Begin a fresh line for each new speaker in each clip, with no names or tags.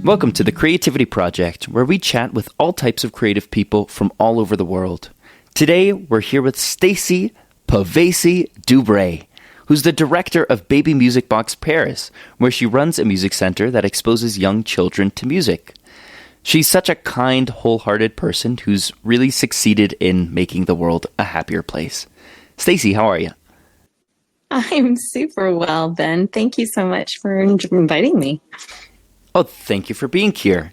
Welcome to the Creativity Project, where we chat with all types of creative people from all over the world. Today, we're here with Stacey Pavesi Debre, who's the director of Baby Music Box Paris, where she runs a music center that exposes young children to music. She's such a kind, wholehearted person who's really succeeded in making the world a happier place. Stacey, how are you?
I'm super well, Ben. Thank you so much for inviting me.
Oh, thank you for being here.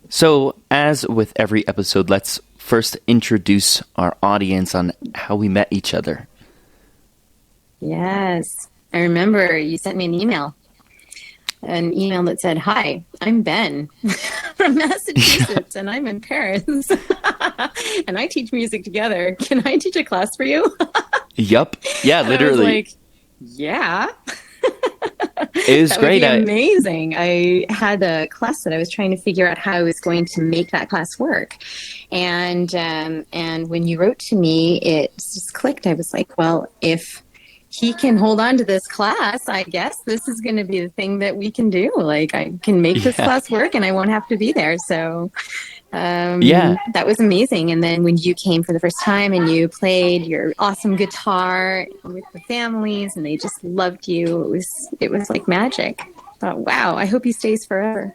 So, as with every episode, let's first introduce our audience on how we met each other.
Yes. I remember you sent me an email that said, "Hi, I'm Ben from Massachusetts, and I'm in Paris, and I teach music together. Can I teach a class for you?"
Yup. Yeah, literally.
I was like, yeah.
It was great.
That would be amazing. I had a class that I was trying to figure out how I was going to make that class work. And when you wrote to me, it just clicked. I was like, well, if he can hold on to this class, I guess this is going to be the thing that we can do. Like, I can make this class work and I won't have to be there. So that was amazing. And then when you came for the first time and you played your awesome guitar with the families and they just loved you, it was like magic. I thought, wow, I hope he stays forever.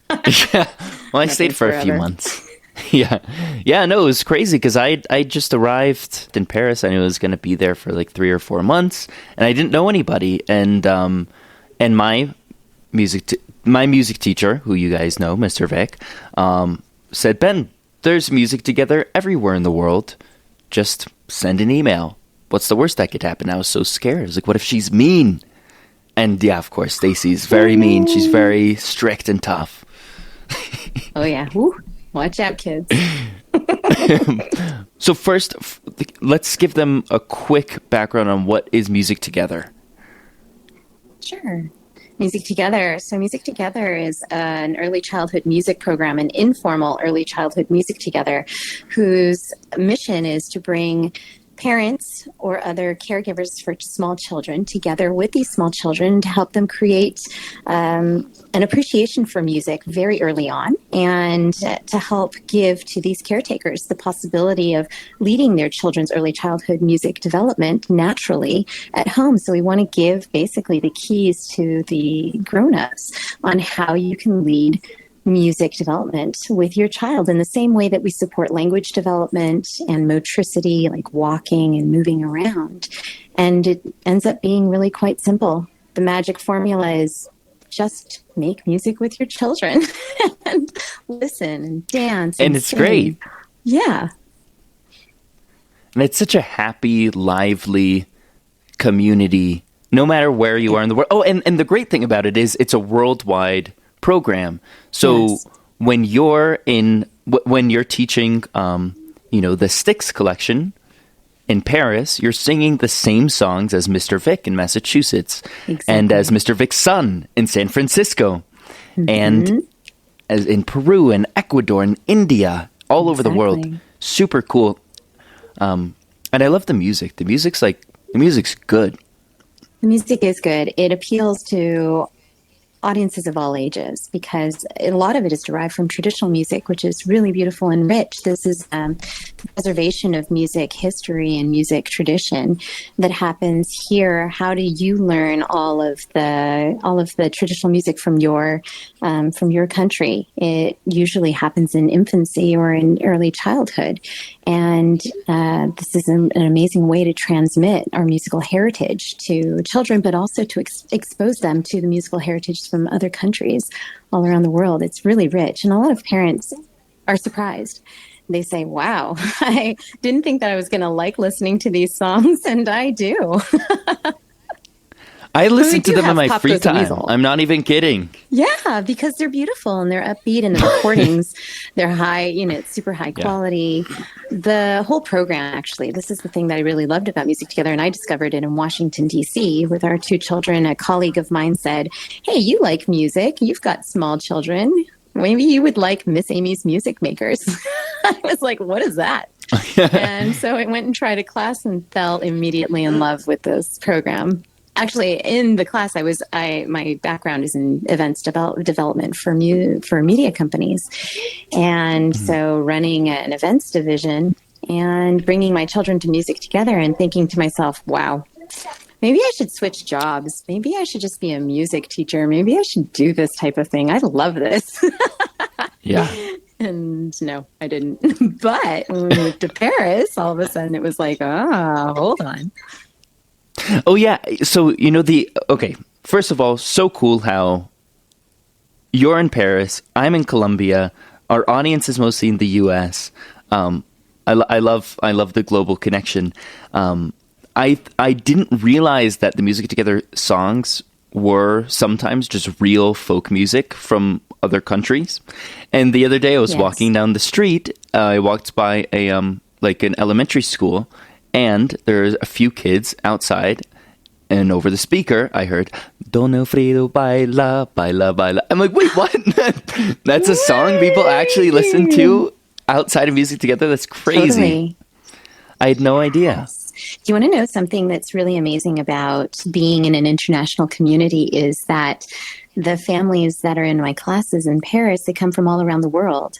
Yeah. Well, I stayed for a few months. Yeah, no, it was crazy because I just arrived in Paris. I knew I was going to be there for like 3 or 4 months, and I didn't know anybody. And my music teacher, who you guys know, Mr. Vic, said, "Ben, there's music together everywhere in the world. Just send an email. What's the worst that could happen?" I was so scared. I was like, "What if she's mean?" And yeah, of course, Stacey's very mean. She's very strict and tough.
Oh yeah. Woo. Watch out, kids.
So first, let's give them a quick background on what is Music Together.
Sure. Music Together. So Music Together is an early childhood music program, an informal early childhood music together, whose mission is to bring parents or other caregivers for small children together with these small children to help them create an appreciation for music very early on, and to help give to these caretakers the possibility of leading their children's early childhood music development naturally at home. So we want to give basically the keys to the grown-ups on how you can lead music development with your child in the same way that we support language development and motricity, like walking and moving around. And it ends up being really quite simple. The magic formula is just make music with your children and listen and dance.
And it's
sing.
great.
Yeah.
And it's such a happy, lively community, no matter where you are in the world. Oh, and the great thing about it is it's a worldwide program. So
yes.
when you're teaching, the Styx collection in Paris, you're singing the same songs as Mr. Vic in Massachusetts,
exactly.
and as Mr. Vic's son in San Francisco, and as in Peru and Ecuador and India, all over the world. Super cool. And I love the music. The music's good.
The music is good. It appeals to audiences of all ages because a lot of it is derived from traditional music, which is really beautiful and rich. This is the preservation of music history and music tradition that happens here. How do you learn all of the traditional music from your country? It usually happens in infancy or in early childhood, and this is an amazing way to transmit our musical heritage to children, but also to expose them to the musical heritage from other countries all around the world. It's really rich. And a lot of parents are surprised. They say, wow, I didn't think that I was going to like listening to these songs, and I do.
I listen to them in my free time. I'm not even kidding.
Yeah, because they're beautiful and they're upbeat, and the recordings, they're high, it's super high quality. The whole program, actually, this is the thing that I really loved about Music Together, and I discovered it in Washington, D.C. with our 2 children. A colleague of mine said, "Hey, you like music. You've got small children. Maybe you would like Miss Amy's Music Makers." I was like, what is that? And so I went and tried a class and fell immediately in love with this program. Actually, in the class, my background is in events development for media companies, and so running an events division and bringing my children to music together, and thinking to myself, wow, maybe I should switch jobs. Maybe I should just be a music teacher. Maybe I should do this type of thing. I love this.
Yeah.
And no, I didn't. But when we moved to Paris, all of a sudden it was like, hold on.
Oh yeah. So, okay. First of all, so cool how you're in Paris, I'm in Colombia, our audience is mostly in the US. I love the global connection. I didn't realize that the Music Together songs were sometimes just real folk music from other countries. And the other day I was walking down the street. I walked by an elementary school, and there's a few kids outside, and over the speaker I heard Don Alfredo baila baila baila. I'm like, wait, what? That's a song people actually listen to outside of Music Together? That's crazy.
Totally.
I had no idea.
Yes. Do you want to know something that's really amazing about being in an international community is that the families that are in my classes in Paris, they come from all around the world.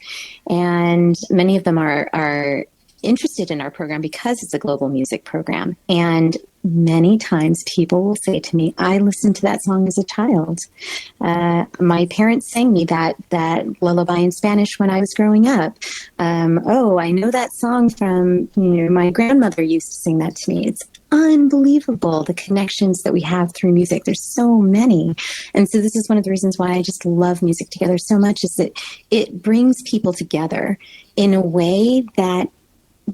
And many of them are interested in our program because it's a global music program. And many times people will say to me, I listened to that song as a child. My parents sang me that lullaby in Spanish when I was growing up. I know that song from, my grandmother used to sing that to me. It's unbelievable, the connections that we have through music. There's so many. And so this is one of the reasons why I just love Music Together so much, is that it brings people together in a way that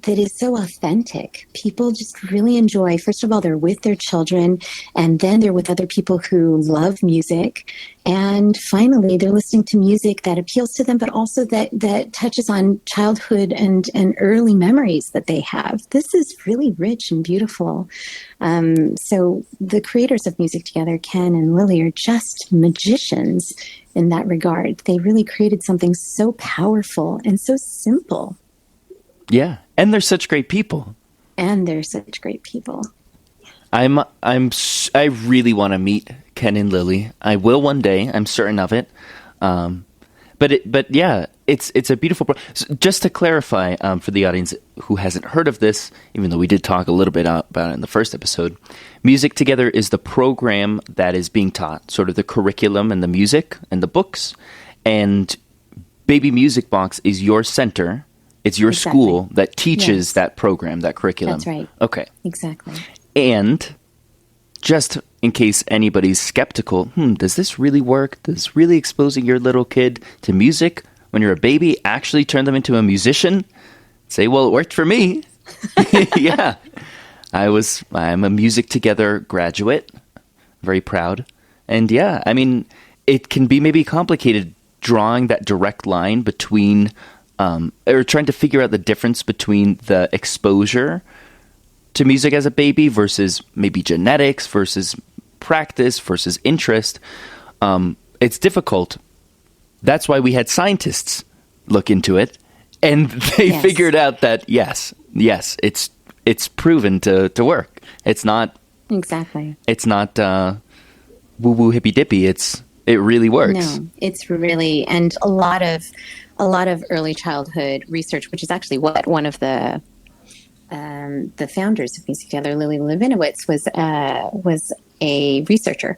is so authentic. People just really enjoy, first of all, they're with their children, and then they're with other people who love music. And finally, they're listening to music that appeals to them, but also that touches on childhood and early memories that they have. This is really rich and beautiful. So the creators of Music Together, Ken and Lily, are just magicians in that regard. They really created something so powerful and so simple.
Yeah, and they're such great people.
I
really want to meet Ken and Lily. I will one day. I'm certain of it. But yeah, it's a beautiful. So just to clarify, for the audience who hasn't heard of this, even though we did talk a little bit about it in the first episode, Music Together is the program that is being taught, sort of the curriculum and the music and the books, and Baby Music Box is your center. It's your school that teaches that program, that curriculum.
That's right.
Okay.
Exactly.
And just in case anybody's skeptical, does this really work? Does really exposing your little kid to music when you're a baby actually turn them into a musician? Say, well, it worked for me. Yeah. I'm a Music Together graduate. Very proud. And yeah, I mean, it can be maybe complicated drawing that direct line between or trying to figure out the difference between the exposure to music as a baby versus maybe genetics versus practice versus interest. It's difficult. That's why we had scientists look into it, and they figured out that yes, it's proven to work. It's not It's not woo woo hippy dippy. It really works.
No, it's really, and a lot of early childhood research, which is actually what one of the founders of Music Together, Lily Levinowitz, was a researcher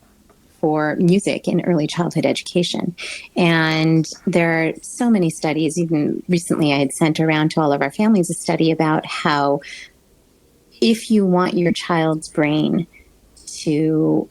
for music in early childhood education. And there are so many studies. Even recently, I had sent around to all of our families a study about how if you want your child's brain to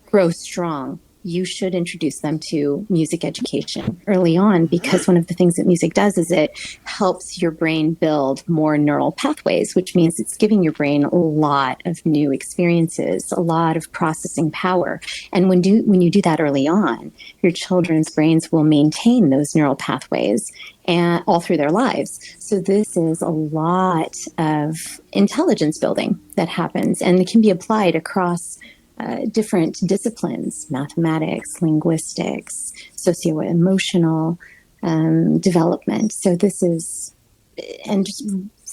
grow strong, you should introduce them to music education early on, because one of the things that music does is it helps your brain build more neural pathways, which means it's giving your brain a lot of new experiences, a lot of processing power. And when you do that early on, your children's brains will maintain those neural pathways and all through their lives. So this is a lot of intelligence building that happens, and it can be applied across different disciplines: mathematics, linguistics, socio-emotional development. So this is, and just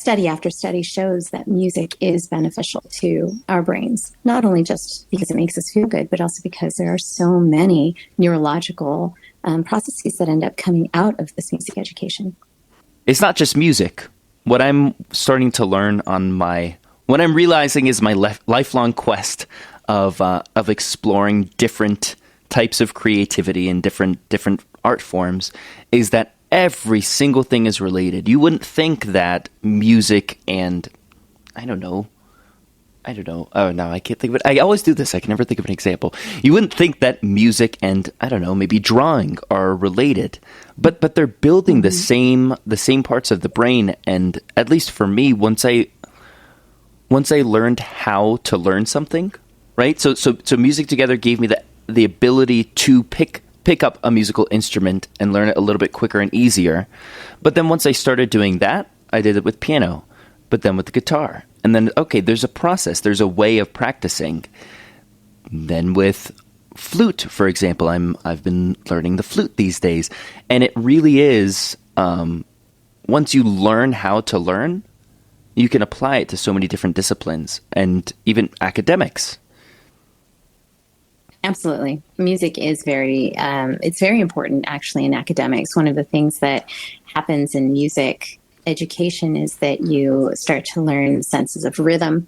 study after study shows that music is beneficial to our brains, not only just because it makes us feel good, but also because there are so many neurological processes that end up coming out of this music education.
It's not just music. What I'm starting to learn what I'm realizing is my lifelong quest of exploring different types of creativity and different art forms is that every single thing is related. You wouldn't think that music and I don't know. Oh, no, I can't think of it. I always do this. I can never think of an example. You wouldn't think that music and I don't know, maybe drawing are related, but they're building the same parts of the brain. And at least for me, once I learned how to learn something, right? So music together gave me the ability to pick up a musical instrument and learn it a little bit quicker and easier. But then once I started doing that, I did it with piano, but then with the guitar. And then, okay, there's a process, there's a way of practicing. Then with flute, for example, I've been learning the flute these days. And it really is, once you learn how to learn, you can apply it to so many different disciplines and even academics.
Absolutely. Music is it's very important actually in academics. One of the things that happens in music education is that you start to learn senses of rhythm,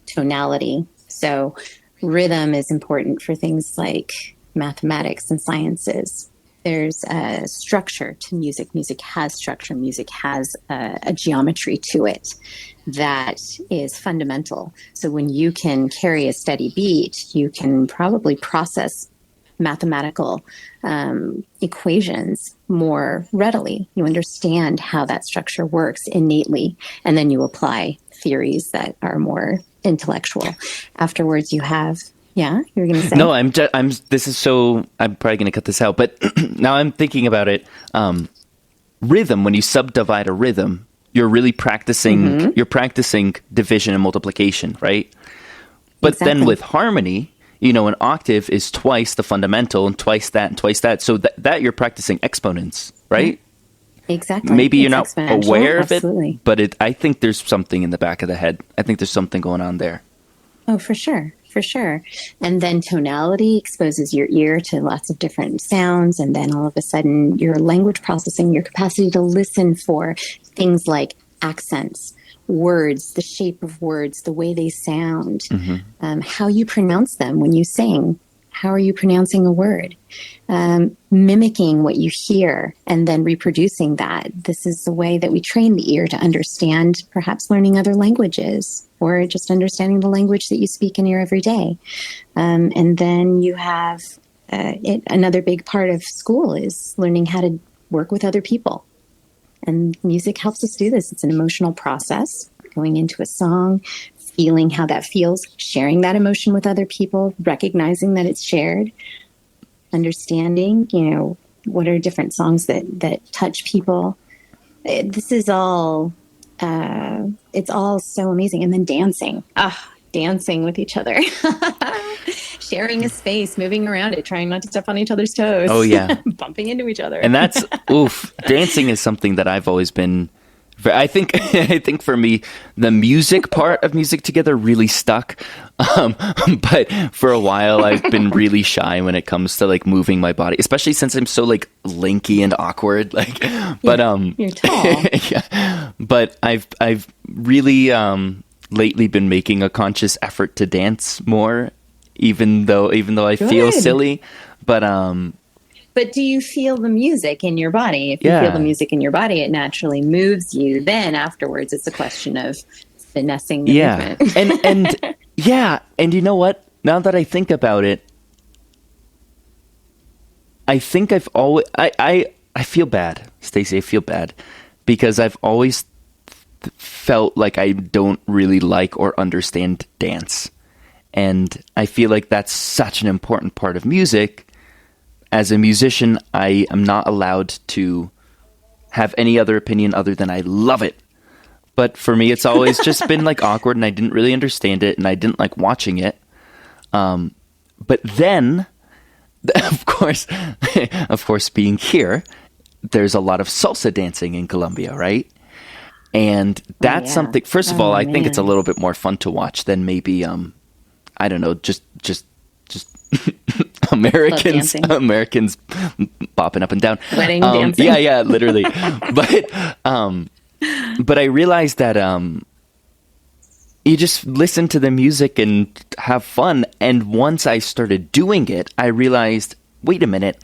tonality. So rhythm is important for things like mathematics and sciences. There's a structure to music. Music has structure. Music has a geometry to it that is fundamental. So when you can carry a steady beat, you can probably process mathematical equations more readily. You understand how that structure works innately, and then you apply theories that are more intellectual. Afterwards, you have... Yeah, you were going to say?
No, I'm probably going to cut this out, but now I'm thinking about it. Rhythm, when you subdivide a rhythm, you're really practicing, you're practicing division and multiplication, right? But then with harmony, an octave is twice the fundamental and twice that and twice that. So that you're practicing exponents, right?
Exactly.
Maybe you're not aware of
Absolutely.
it, but I think there's something in the back of the head. I think there's something going on there.
Oh, for sure. For sure. And then tonality exposes your ear to lots of different sounds. And then all of a sudden, your language processing, your capacity to listen for things like accents, words, the shape of words, the way they sound, how you pronounce them when you sing. How are you pronouncing a word? Mimicking what you hear and then reproducing that. This is the way that we train the ear to understand perhaps learning other languages or just understanding the language that you speak in your everyday. And then you have another big part of school is learning how to work with other people. And music helps us do this. It's an emotional process, going into a song, feeling how that feels, sharing that emotion with other people, recognizing that it's shared, understanding, what are different songs that touch people. This is all, it's all so amazing. And then dancing. Dancing with each other. Sharing a space, moving around it, trying not to step on each other's toes.
Oh, yeah.
Bumping into each other.
And that's, dancing is something that I've always been... I think for me, the music part of Music Together really stuck. But for a while, I've been really shy when it comes to moving my body, especially since I'm so lanky and awkward.
You're tall.
Yeah. But I've really lately been making a conscious effort to dance more, even though I feel silly. But
do you feel the music in your body? If you feel the music in your body, it naturally moves you. Then afterwards, it's a question of finessing the movement.
and you know what? Now that I think about it, I think I've always... I feel bad, Stacey. I feel bad because I've always felt like I don't really like or understand dance. And I feel like that's such an important part of music. As a musician, I am not allowed to have any other opinion other than I love it. But for me, it's always just been awkward, and I didn't really understand it, and I didn't like watching it. But then, of course, being here, there's a lot of salsa dancing in Colombia, right? And that's
yeah.
something, first of all,
Oh,
I think it's a
man.
little bit more fun to watch than maybe, I don't know, just Americans,
dancing.
Americans bopping up and down.
Wedding dancing.
Yeah, literally. But I realized that, you just listen to the music and have fun. And once I started doing it, I realized, wait a minute,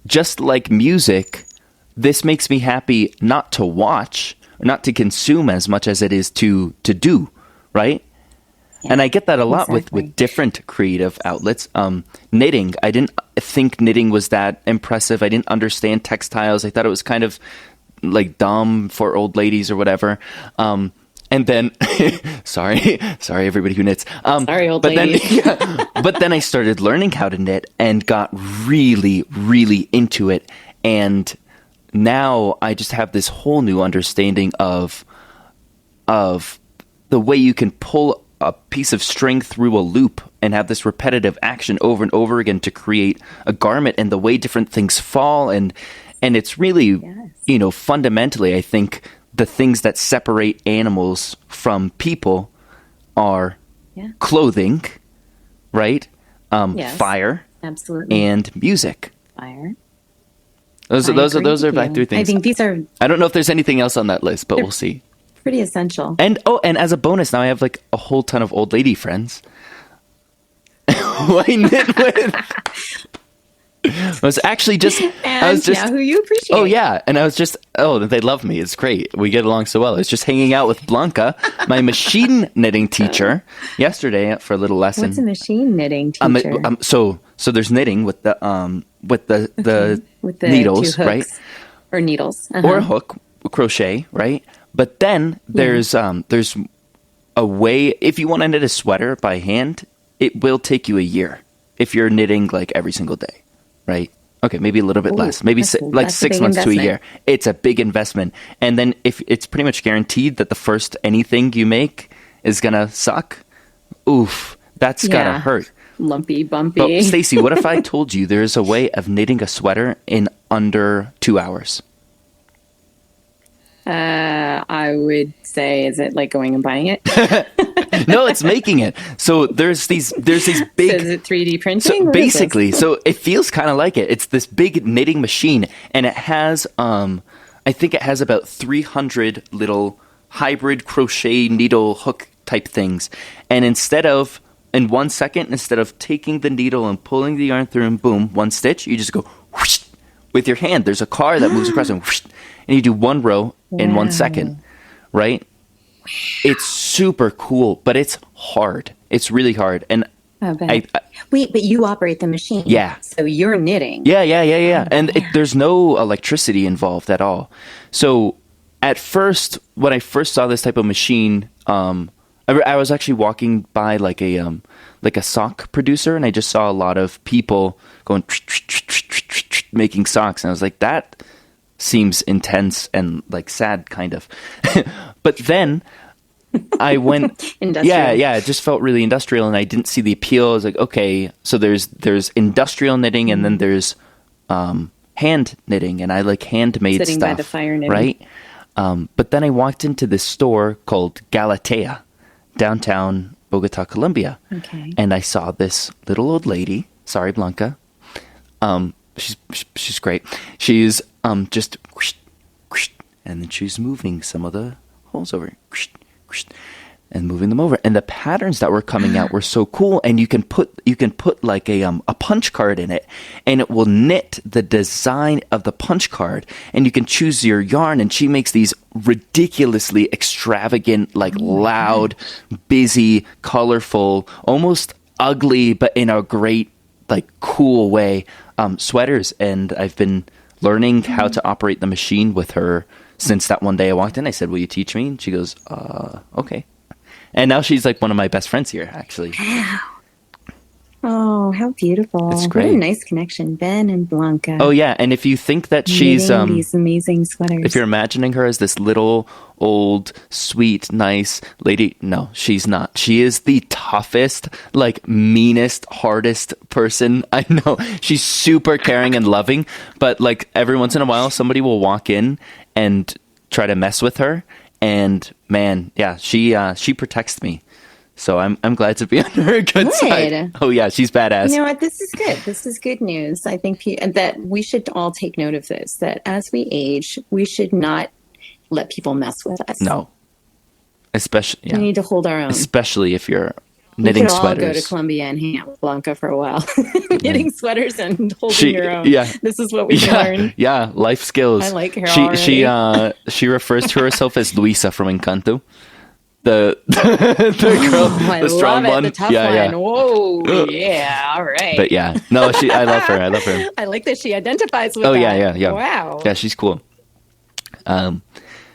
just like music, this makes me happy not to watch, or not to consume as much as it is to do, right?
Yeah,
And I get that a lot
exactly.
with different creative outlets. Knitting, I didn't think knitting was that impressive. I didn't understand textiles. I thought it was kind of like dumb for old ladies or whatever. And then, sorry, everybody who knits.
Sorry, old
but
ladies.
but then I started learning how to knit and got really, really into it. And now I just have this whole new understanding of the way you can pull a piece of string through a loop and have this repetitive action over and over again to create a garment, and the way different things fall, and it's really,
Yes.
fundamentally, I think the things that separate animals from people are
Yeah.
clothing, right?
Yes.
Fire
Absolutely.
and music.
Fire.
Those
I agree
are
with
my
you.
three things.
I think these are
I don't know if there's anything else on that list, but we'll see.
pretty essential.
And as a bonus, now I have like a whole ton of old lady friends who I knit with. I was actually just,
And now who you appreciate.
oh yeah, and I was just, they love me. It's great. We get along so well. I was just hanging out with Blanca, my machine knitting teacher, yesterday for a little lesson.
What's a machine knitting teacher?
So there's knitting with the with the
With the
needles,
two hooks.
right?
Or needles.
Or a hook, crochet, right? But then there's a way, if you want to knit a sweater by hand, it will take you a year if you're knitting like every single day, right? Okay, maybe a little bit
Ooh,
less, maybe
that's
like
a
6
big
months to a
investment.
year. It's a big investment. And then if it's pretty much guaranteed that the first anything you make is gonna suck, oof, that's gotta hurt.
Lumpy, bumpy.
But Stacey, what if I told you there's a way of knitting a sweater in under 2 hours?
I would say, is it like going and buying it?
No, it's making it. So there's these big.
So is it 3D printing?
So
What is this?
basically, so it feels kind of like it. It's this big knitting machine, and it has, I think it has about 300 little hybrid crochet needle hook type things. And in 1 second, instead of taking the needle and pulling the yarn through and boom, one stitch, you just go whoosh, with your hand. There's a car that moves across and whoosh, and you do one row in 1 second, right? It's super cool, but it's hard. It's really hard. And
I bet. Wait, but you operate the machine.
Yeah.
So you're knitting.
yeah. And there's no electricity involved at all. So at first, when I first saw this type of machine, I was actually walking by like a sock producer, and I just saw a lot of people going making socks, and I was like, that seems intense and like sad, kind of. But then I went,
Industrial.
yeah, it just felt really industrial, and I didn't see the appeal. I was like, okay, so there's industrial knitting, and then there's hand knitting, and I like handmade
Sitting
stuff,
by the fire knitting.
right? But then I walked into this store called Galatea, downtown Bogota, Colombia,
Okay.
and I saw this little old lady. Sorry, Blanca. She's great. She's just whoosh, whoosh, and then she's moving some of the holes over whoosh, whoosh, and moving them over. And the patterns that were coming out were so cool. And you can put like a punch card in it, and it will knit the design of the punch card. And you can choose your yarn. And she makes these ridiculously extravagant, like loud, busy, colorful, almost ugly, but in a great, like cool way, sweaters. And I've been learning how to operate the machine with her since that one day I walked in. I said, will you teach me? And she goes, okay. And now she's like one of my best friends here, actually.
Oh, how beautiful.
It's
What
great.
a nice connection. Ben and Blanca.
Oh yeah, and if you think that she's
knitting these amazing sweaters.
if you're imagining her as this little old sweet nice lady, no, she's not. She is the toughest, like meanest, hardest person I know. She's super caring and loving, but like every once in a while somebody will walk in and try to mess with her, And man, yeah, she protects me. So I'm glad to be on her good side. Oh yeah, she's badass.
You know what? This is good. This is good news. I think that we should all take note of this, that as we age, we should not let people mess with us.
No. Especially,
we need to hold our own.
Especially if you're knitting sweaters.
We could all go to Colombia and hang out with Blanca for a while. Knitting sweaters and holding your own. Yeah. This is what we can learn.
Yeah, life skills.
I like her already.
She refers to herself as Luisa from Encanto. The girl, the strong one.
The tough one. Yeah. Whoa, yeah, all right.
But yeah, no, I love her.
I like that she identifies with
that.
Yeah.
Wow. Yeah, she's cool.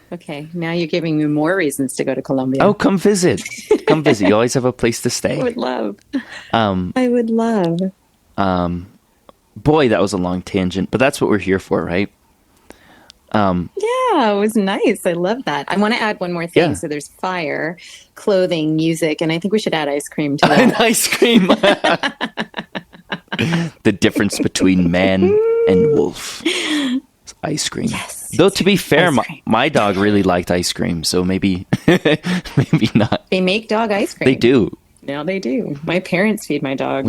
Okay, now you're giving me more reasons to go to Colombia.
Oh, come visit. Come visit. You always have a place to stay.
I would love. I would love.
Boy, that was a long tangent, but that's what we're here for, right?
Yeah, it was nice. I love that. I want to add one more thing. Yeah. So there's fire, clothing, music, and I think we should add ice cream to that.
Ice cream. The difference between man and wolf. Ice cream.
Yes.
Though to be fair, my dog really liked ice cream, so maybe not.
They make dog ice cream.
They do.
No, they do. My parents feed my dog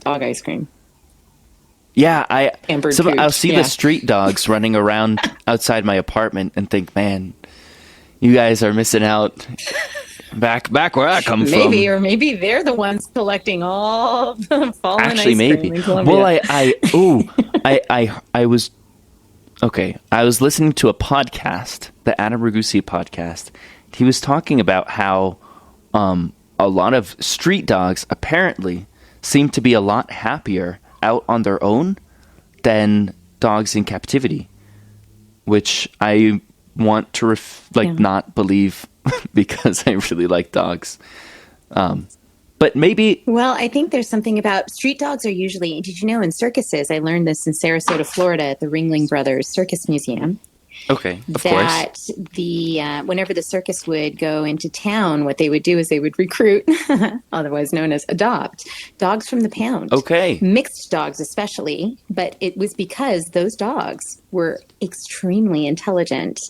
dog ice cream.
Yeah, I'll see the street dogs running around outside my apartment and think, man, you guys are missing out. Back where I come from.
Maybe they're the ones collecting all the fallen ice cream in Colombia.
Well, I was listening to a podcast, the Adam Ragusi podcast. He was talking about how a lot of street dogs apparently seem to be a lot happier out on their own than dogs in captivity, which I want to not believe because I really like dogs. But maybe...
Well, I think there's something about street dogs are usually... Did you know in circuses, I learned this in Sarasota, Florida at the Ringling Brothers Circus Museum.
Okay, of course.
That whenever the circus would go into town, what they would do is they would recruit, otherwise known as adopt, dogs from the pound.
Okay.
Mixed dogs especially, but it was because those dogs were extremely intelligent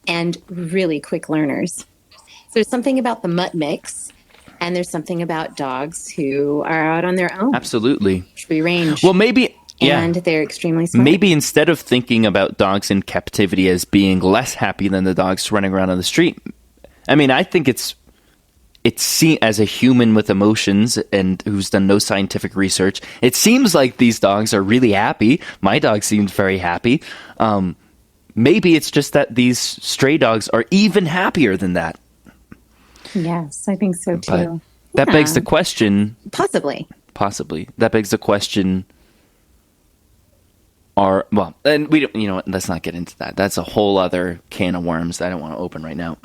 and really quick learners. So there's something about the mutt mix, and there's something about dogs who are out on their own.
Absolutely.
Free range.
Well, maybe... Yeah.
And they're extremely smart.
Maybe instead of thinking about dogs in captivity as being less happy than the dogs running around on the street, I mean, I think it's seen as a human with emotions and who's done no scientific research. It seems like these dogs are really happy. My dog seemed very happy. Maybe it's just that these stray dogs are even happier than that.
Yes, I think so too.
But that begs the question.
Possibly.
That begs the question. And we don't, what, let's not get into that. That's a whole other can of worms that I don't want to open right now.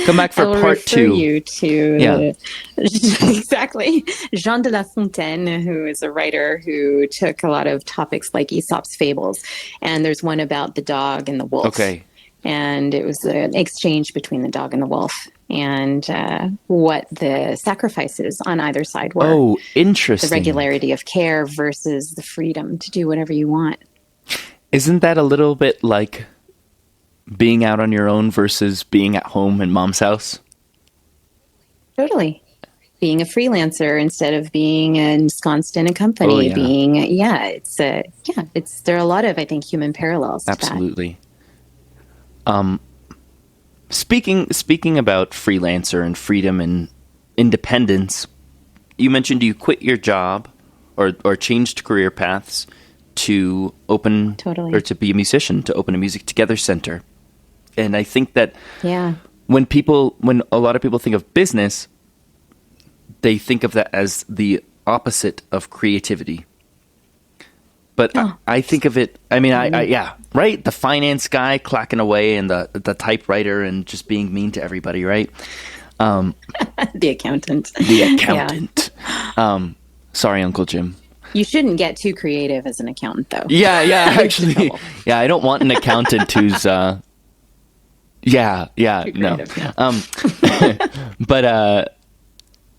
Come back for part 2.
You to exactly Jean de La Fontaine, who is a writer who took a lot of topics like Aesop's fables, and there's one about the dog and the wolf.
Okay.
And it was an exchange between the dog and the wolf, and what the sacrifices on either side were.
Oh, interesting.
The regularity of care versus the freedom to do whatever you want.
Isn't that a little bit like being out on your own versus being at home in mom's house?
Totally. Being a freelancer instead of being ensconced in a company.
Oh, yeah.
There are a lot of, I think, human parallels to
Absolutely. Speaking about freelancer and freedom and independence, you mentioned you quit your job or changed career paths to open or to be a musician, to open a Music Together Center. And I think that when a lot of people think of business, they think of that as the opposite of creativity. But I think of it, I mean, right? The finance guy clacking away and the typewriter and just being mean to everybody, right?
The accountant.
Sorry, Uncle Jim.
You shouldn't get too creative as an accountant, though.
Yeah, actually. Yeah, I don't want an accountant who's... no. But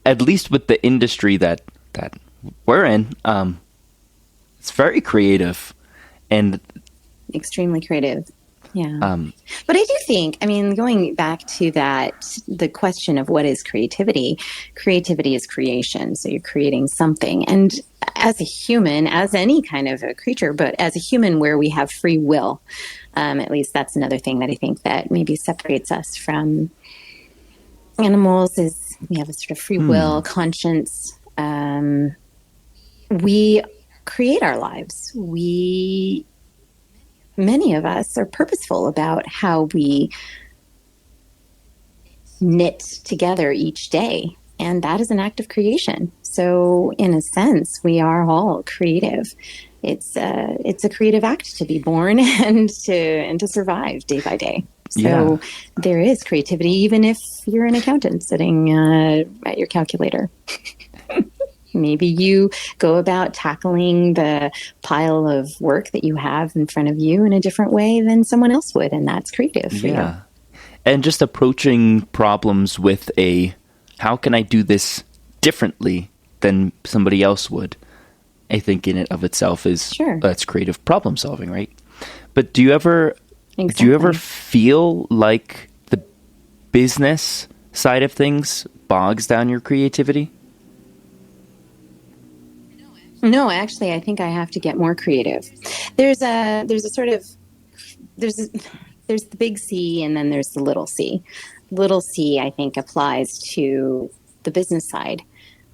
at least with the industry that we're in... it's very creative and
extremely creative. Yeah. But I do think, I mean, going back to that, the question of what is creativity, creativity is creation. So you're creating something. And as a human, as any kind of a creature, but as a human where we have free will, at least that's another thing that I think that maybe separates us from animals is we have a sort of free will, conscience. We create our lives. Many of us are purposeful about how we knit together each day. And that is an act of creation. So in a sense, we are all creative. It's a creative act to be born and to survive day by day. So there is creativity, even if you're an accountant sitting at your calculator. Maybe you go about tackling the pile of work that you have in front of you in a different way than someone else would, and that's creative for you.
And just approaching problems with how can I do this differently than somebody else would? I think in and of itself that's creative problem solving, right? But do you ever feel like the business side of things bogs down your creativity?
No, actually, I think I have to get more creative. There's the big C and then there's the little c. Little c, I think, applies to the business side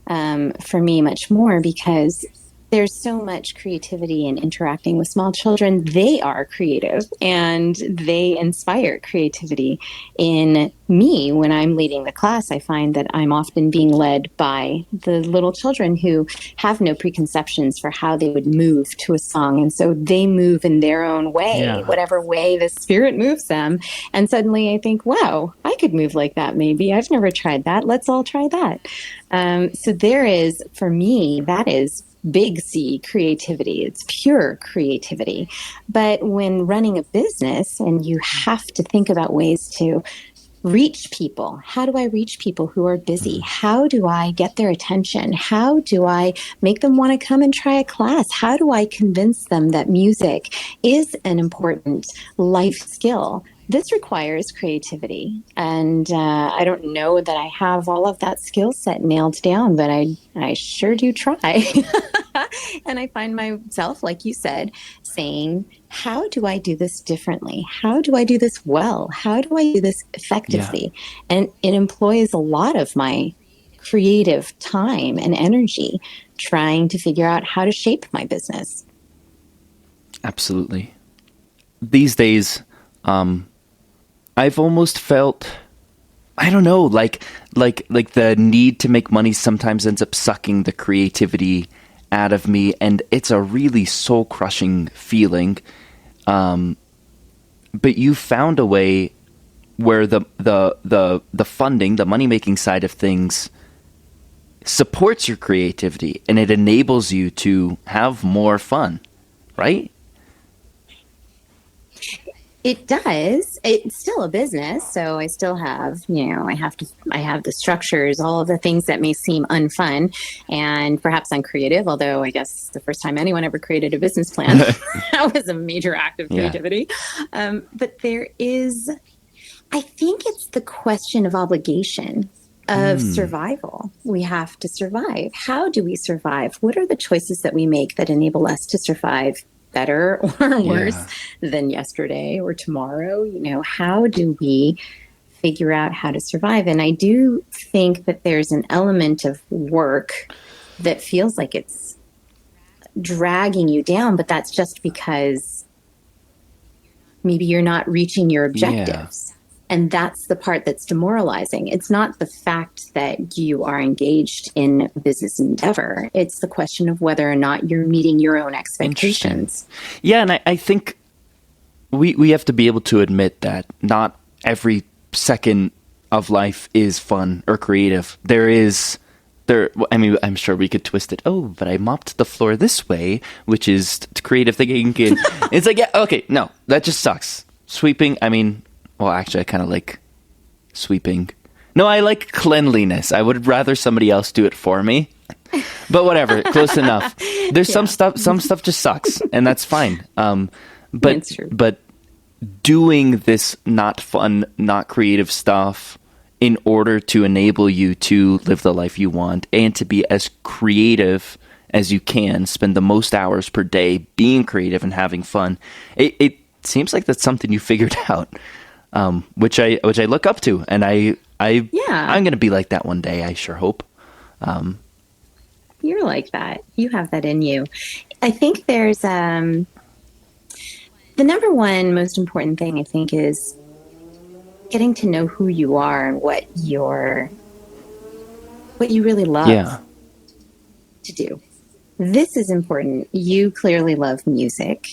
for me much more because there's so much creativity in interacting with small children. They are creative and they inspire creativity in me. When I'm leading the class, I find that I'm often being led by the little children who have no preconceptions for how they would move to a song. And so they move in their own way, whatever way the spirit moves them. And suddenly I think, wow, I could move like that maybe. I've never tried that. Let's all try that. So there is, for me, that is big C creativity. It's pure creativity. But when running a business and you have to think about ways to reach people, how do I reach people who are busy? How do I get their attention? How do I make them want to come and try a class? How do I convince them that music is an important life skill? This requires creativity. And I don't know that I have all of that skill set nailed down, but I sure do try. And I find myself, like you said, saying, how do I do this differently? How do I do this well? How do I do this effectively? And it employs a lot of my creative time and energy trying to figure out how to shape my business.
Absolutely. These days, I've almost felt, I don't know, like the need to make money sometimes ends up sucking the creativity out of me, and it's a really soul-crushing feeling. But you found a way where the funding, the money-making side of things supports your creativity, and it enables you to have more fun, right?
It does. It's still a business, so I still have, I have the structures, all of the things that may seem unfun and perhaps uncreative, although I guess the first time anyone ever created a business plan, that was a major act of creativity. But there is, I think it's the question of obligation, of survival. We have to survive. How do we survive? What are the choices that we make that enable us to survive better or worse than yesterday or tomorrow? How do we figure out how to survive? And I do think that there's an element of work that feels like it's dragging you down, but that's just because maybe you're not reaching your objectives. And that's the part that's demoralizing. It's not the fact that you are engaged in business endeavor. It's the question of whether or not you're meeting your own expectations.
Yeah, and I think we have to be able to admit that not every second of life is fun or creative. I mean, I'm sure we could twist it. Oh, but I mopped the floor this way, which is creative thinking. It's like, okay, no, that just sucks. Sweeping, I mean... Well, actually, I kind of like sweeping. No, I like cleanliness. I would rather somebody else do it for me. But whatever, close enough. There's some stuff just sucks, and that's fine. But doing this not fun, not creative stuff in order to enable you to live the life you want and to be as creative as you can, spend the most hours per day being creative and having fun. It seems like that's something you figured out, which I look up to, and I'm going to be like that one day. I sure hope.
You're like that. You have that in you. I think there's the number one most important thing, I think, is getting to know who you are and what you really love to do. This is important. You clearly love music.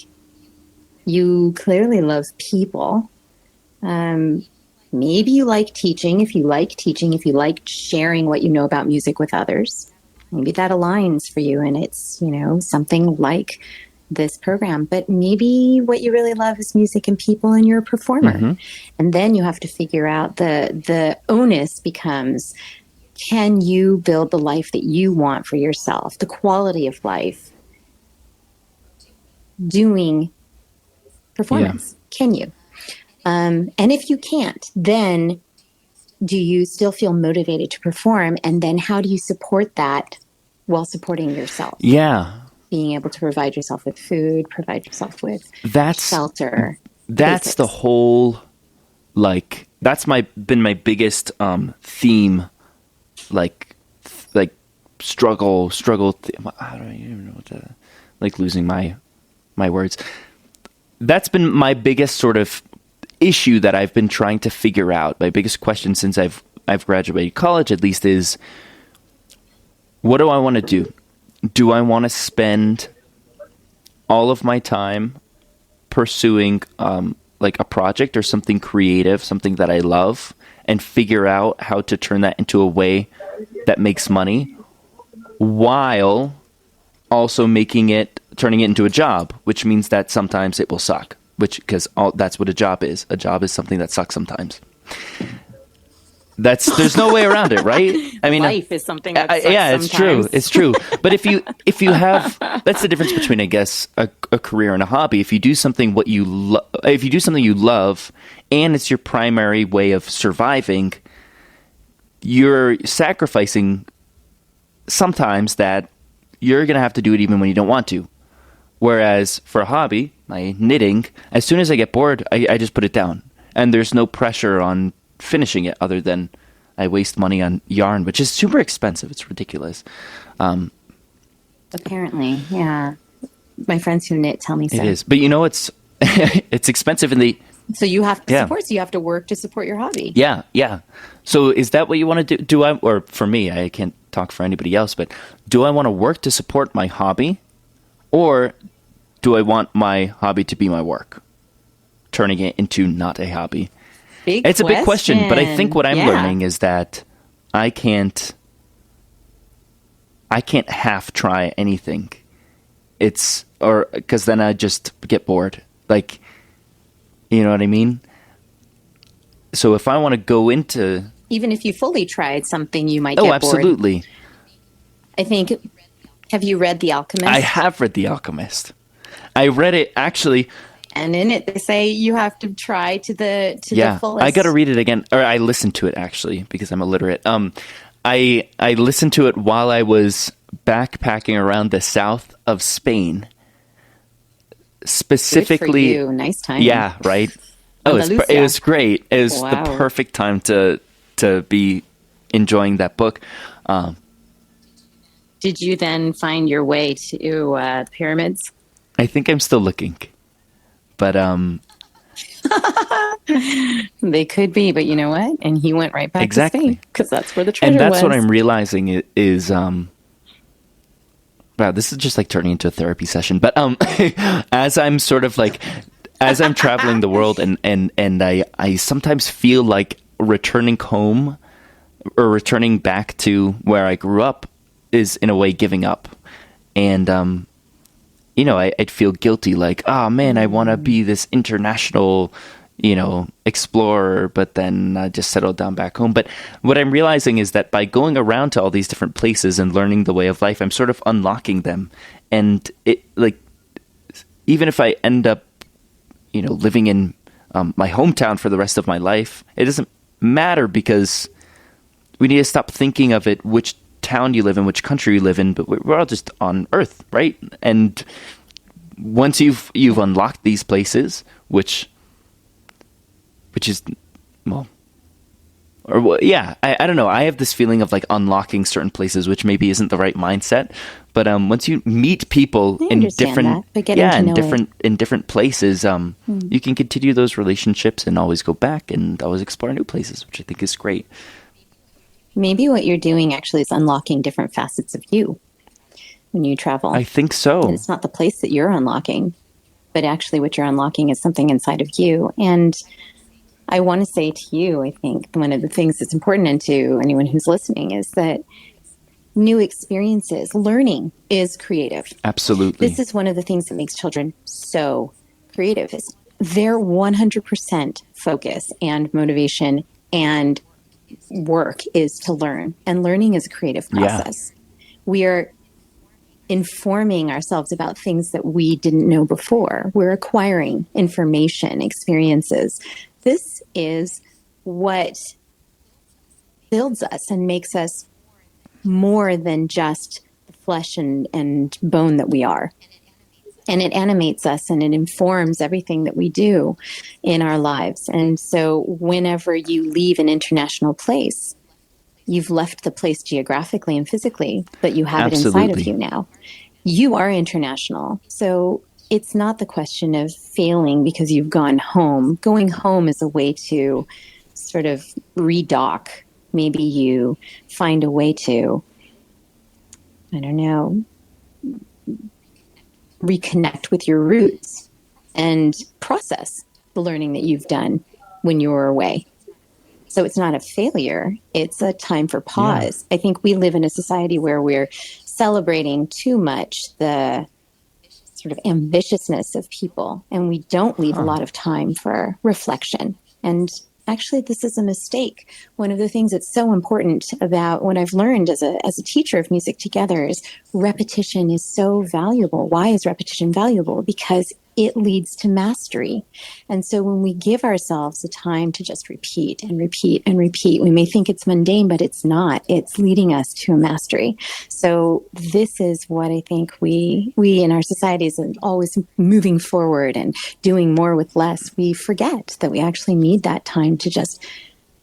You clearly love people. Maybe you like teaching. If you like teaching, if you like sharing what you know about music with others, maybe that aligns for you and it's, something like this program. But maybe what you really love is music and people and you're a performer. Mm-hmm. And then you have to figure out the onus becomes, can you build the life that you want for yourself, the quality of life, doing performance? Yeah. Can you? And if you can't, then do you still feel motivated to perform? And then how do you support that while supporting yourself?
Yeah.
Being able to provide yourself with food, provide yourself with shelter.
That's basics. The whole, that's been my biggest theme, struggle. I don't even know what to, losing my words. That's been my biggest sort of issue that I've been trying to figure out. My biggest question since I've graduated college, at least, is what do I want to do? Do I want to spend all of my time pursuing a project or something creative, something that I love, and figure out how to turn that into a way that makes money, while also turning it into a job, which means that sometimes it will suck. Because that's what a job is. A job is something that sucks sometimes. There's no way around it, right? I mean,
life is something that sucks sometimes.
It's true. But if you have, that's the difference between, I guess, a career and a hobby. If you do something you love, and it's your primary way of surviving, you're sacrificing sometimes that you're going to have to do it even when you don't want to. Whereas for a hobby, my knitting, as soon as I get bored, I just put it down. And there's no pressure on finishing it other than I waste money on yarn, which is super expensive. It's ridiculous.
Apparently, yeah. My friends who knit tell me so.
It is. But it's it's expensive in the...
So you have to support, so you have to work to support your hobby.
Yeah, yeah. So is that what you want to do? Or for me, I can't talk for anybody else, but do I want to work to support my hobby? Or do I want my hobby to be my work, turning it into not a hobby? It's a big question, but I think what I'm learning is that I can't half try anything. Because then I just get bored. You know what I mean? So if I want to go into...
Even if you fully tried something, you might get bored.
Oh, absolutely.
I think... Have you read The Alchemist?
I have read The Alchemist. I read it, actually...
And in it, they say you have to try to the fullest.
I got to read it again. Or I listened to it, actually, because I'm illiterate. I listened to it while I was backpacking around the south of Spain. Specifically...
Good for you. Nice time.
Yeah, right? It was great. It was the perfect time to be enjoying that book.
Did you then find your way to pyramids?
I think I'm still looking. But
they could be, but you know what? And he went right back to Spain because that's where the treasure was.
And that's what I'm realizing is wow, this is just turning into a therapy session. But as I'm sort of as I'm traveling the world and I sometimes feel like returning home or returning back to where I grew up is in a way giving up. And I'd feel guilty, oh man, I want to be this international, explorer, but then I just settled down back home. But what I'm realizing is that by going around to all these different places and learning the way of life, I'm sort of unlocking them. And it, even if I end up, living in my hometown for the rest of my life. It doesn't matter, because we need to stop thinking of it, which town you live in, which country you live in, but we're all just on Earth, right? And once you've unlocked these places, which is, well, I don't know. I have this feeling of like unlocking certain places, which maybe isn't the right mindset. But once you meet people in different, in different places, you can continue those relationships and always go back and always explore new places, which I think is great.
Maybe what you're doing actually is unlocking different facets of you when you travel.
I think so.
And it's not the place that you're unlocking, but actually what you're unlocking is something inside of you. And I want to say to you, I think one of the things that's important, and to anyone who's listening, is that new experiences, learning is creative.
Absolutely.
This is one of the things that makes children so creative, is their 100% focus and motivation and work is to learn. And learning is a creative process. Yeah. We are informing ourselves about things that we didn't know before. We're acquiring information, experiences. This is what builds us and makes us more than just the flesh and bone that we are. And it animates us and it informs everything that we do in our lives. And so whenever you leave an international place, you've left the place geographically and physically, but you have
Absolutely.
It inside of you now. You are international. So it's not the question of failing because you've gone home. Going home is a way to sort of redock. Maybe you find a way to, I don't know, reconnect with your roots and process the learning that you've done when you were away. So it's not a failure. It's a time for pause. Yeah. I think we live in a society where we're celebrating too much the sort of ambitiousness of people, and we don't leave a lot of time for reflection. And actually, this is a mistake. One of the things that's so important about what I've learned as a teacher of Music Together is repetition is so valuable. Why is repetition valuable? Because it leads to mastery. And so when we give ourselves the time to just repeat and repeat and repeat, we may think it's mundane, but it's not. It's leading us to a mastery. So this is what I think we in our societies are always moving forward and doing more with less. We forget that we actually need that time to just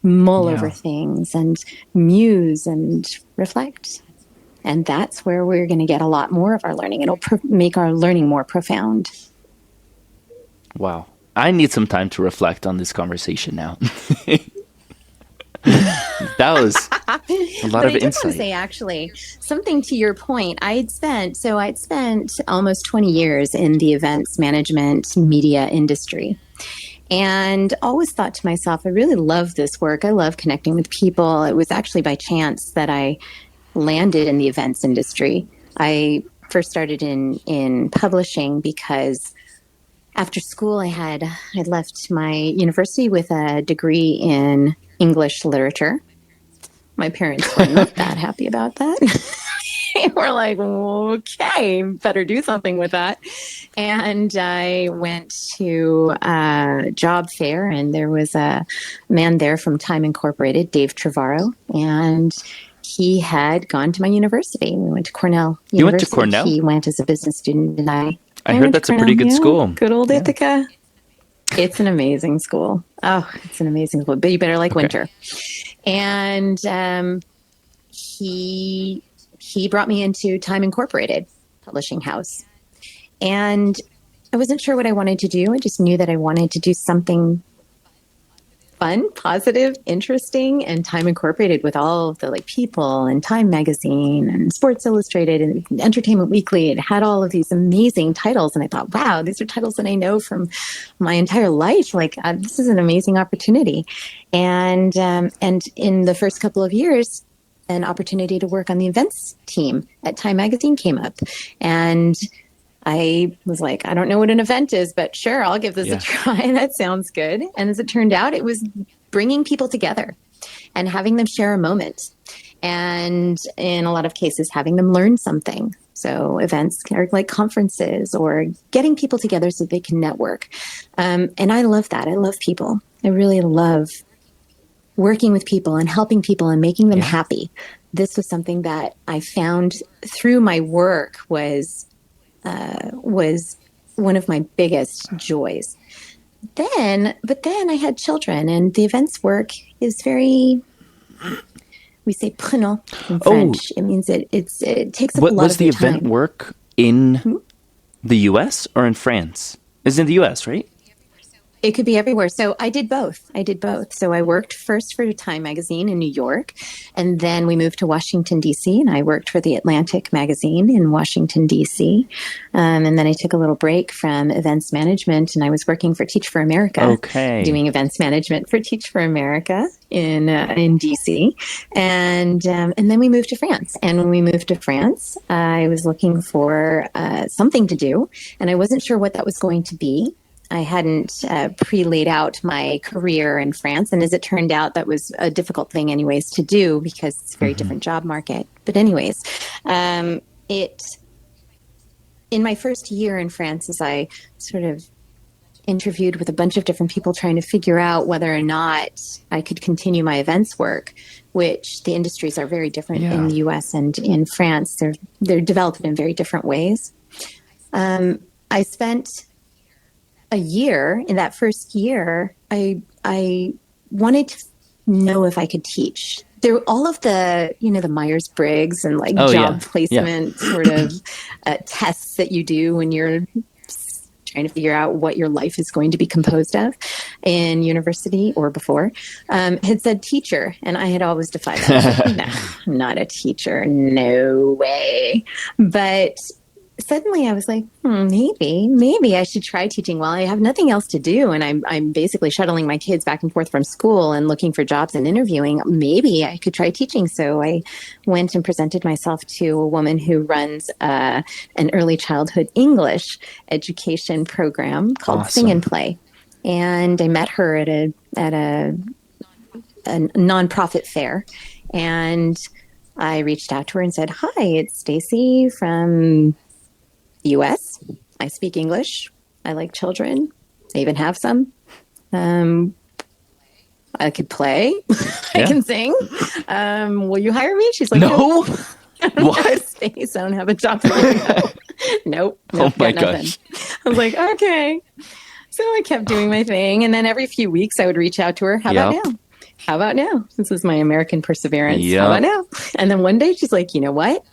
mull over things and muse and reflect. And that's where we're going to get a lot more of our learning. It'll make our learning more profound.
Wow. I need some time to reflect on this conversation now. That was a lot of insight. I just want to
say, actually, something to your point. I'd spent almost 20 years in the events management media industry. And always thought to myself, I really love this work. I love connecting with people. It was actually by chance that I landed in the events industry. I first started in publishing because after school, I'd left my university with a degree in English literature. My parents were not that happy about that. They were like, okay, better do something with that. And I went to a job fair, and there was a man there from Time Incorporated, Dave Trevorrow, and he had gone to my university. We went to Cornell University.
You went to Cornell?
He went as a business student, and I
heard that's a pretty good school.
Good old Ithaca. It's an amazing school. Oh, it's an amazing school. But you better like winter. And he brought me into Time Incorporated publishing house. And I wasn't sure what I wanted to do. I just knew that I wanted to do something fun, positive, interesting, and Time Incorporated with all of the people and Time Magazine and Sports Illustrated and Entertainment Weekly. It had all of these amazing titles. And I thought, wow, these are titles that I know from my entire life. This is an amazing opportunity. And in the first couple of years, an opportunity to work on the events team at Time Magazine came up. And I was like, I don't know what an event is, but sure, I'll give this a try. That sounds good. And as it turned out, it was bringing people together and having them share a moment and in a lot of cases, having them learn something. So events are like conferences or getting people together so they can network. And I love that. I love people. I really love working with people and helping people and making them happy. This was something that I found through my work was one of my biggest joys. But then I had children, and the events work is very, we say prenant in French. It means it takes up a lot of your time.
Was the event work in the U.S. or in France? It's in the U.S., right?
It could be everywhere. So I did both. So I worked first for Time magazine in New York, and then we moved to Washington, D.C., and I worked for the Atlantic magazine in Washington, D.C. And then I took a little break from events management, and I was working for Teach for America, doing events management for Teach for America in D.C. And then we moved to France. And when we moved to France, I was looking for something to do, and I wasn't sure what that was going to be. I hadn't pre-laid out my career in France. And as it turned out, that was a difficult thing anyways to do because it's a very different job market. But anyways, in my first year in France, as I sort of interviewed with a bunch of different people trying to figure out whether or not I could continue my events work, which the industries are very different in the US and in France. They're developed in very different ways. I spent a year. In that first year, I wanted to know if I could teach. There were all of the, the Myers-Briggs and job placement sort of tests that you do when you're trying to figure out what your life is going to be composed of in university or before, had said teacher. And I had always defied that. No, not a teacher. No way. But suddenly I was like, maybe I should try teaching while I have nothing else to do. And I'm basically shuttling my kids back and forth from school and looking for jobs and interviewing. Maybe I could try teaching. So I went and presented myself to a woman who runs an early childhood English education program called Sing and Play. And I met her at a nonprofit fair. And I reached out to her and said, "Hi, it's Stacey from U.S. I speak English. I like children. I even have some. I could play. I can sing. Will you hire me?" She's like,
"No." What?
Stace, I don't have a job for you. Nope.
Oh my gosh.
I was like, okay. So I kept doing my thing. And then every few weeks I would reach out to her. How about now? This is my American perseverance. How about now? And then one day she's like, "You know what?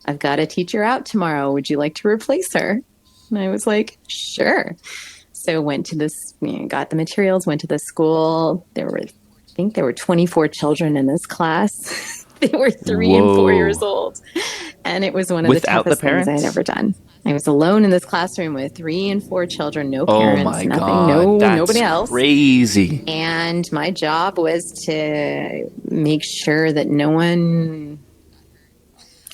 I've got a teacher out tomorrow. Would you like to replace her?" And I was like, "Sure." So went to this, got the materials, went to the school. I think there were 24 children in this class. They were 3 and 4 years old. And it was one of the toughest things I had ever done. I was alone in this classroom with 3 and 4 children, no parents, nothing, nobody else.
Crazy.
And my job was to make sure that no one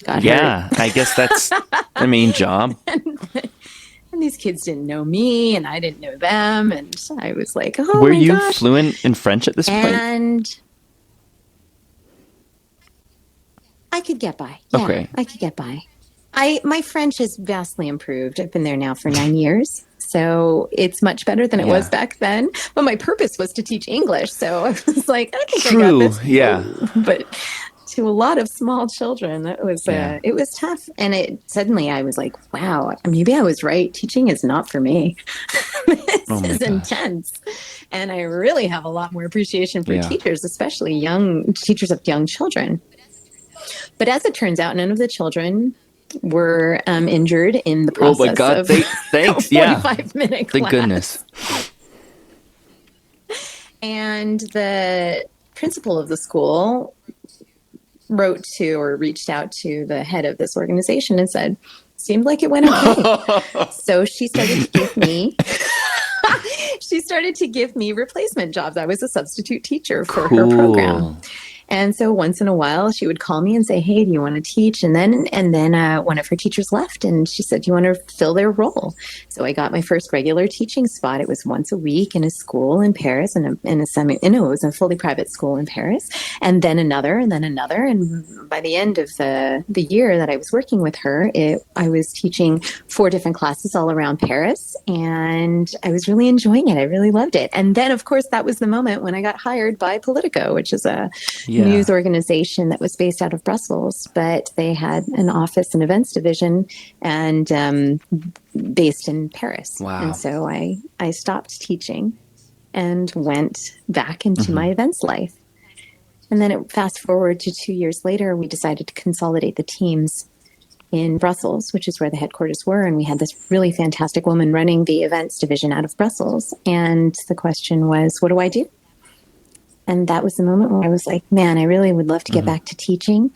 got hurt.
I guess that's the main job.
And these kids didn't know me, and I didn't know them, and I was like, "Oh,
were you fluent in French at this point?"
And I could get by. Yeah, I could get by. My French has vastly improved. I've been there now for 9 years, so it's much better than it was back then. But my purpose was to teach English, so I was like, "I think I got this."
Yeah.
But to a lot of small children, it was tough. And suddenly I was like, wow, maybe I was right. Teaching is not for me. This is intense. And I really have a lot more appreciation for teachers, especially young teachers of young children. But as it turns out, none of the children were injured in the process.
Oh my God!
Of
thanks.
45-minute class.
Thank goodness.
And the principal of the school reached out to the head of this organization and said, "Seemed like it went okay." So she started to give me replacement jobs. I was a substitute teacher for her program. And so once in a while, she would call me and say, "Hey, do you want to teach?" And then one of her teachers left, and she said, "Do you want to fill their role?" So I got my first regular teaching spot. It was once a week in a school in Paris, it was a fully private school in Paris, and then another, and then another. And by the end of the year that I was working with her, I was teaching 4 different classes all around Paris, and I was really enjoying it. I really loved it. And then, of course, that was the moment when I got hired by Politico, which is a news
Yeah.
organization that was based out of Brussels, but they had an office and events division and based in Paris. And
Wow.
so I stopped teaching and went back into my events life. And then fast forward to 2 years later, we decided to consolidate the teams in Brussels, which is where the headquarters were. And we had this really fantastic woman running the events division out of Brussels. And the question was, what do I do? And that was the moment where I was like, man, I really would love to get back to teaching.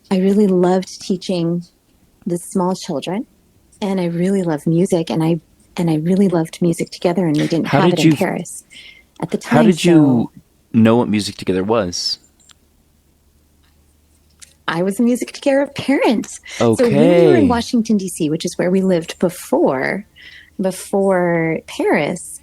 I really loved teaching the small children, and I really loved music, and I really loved music together, and we didn't
How
have it
did
in
you
Paris at the
how
time.
did you know what Music Together was?
I was a music together parent. So when we were in
Okay.
Washington, D.C., which is where we lived before Paris,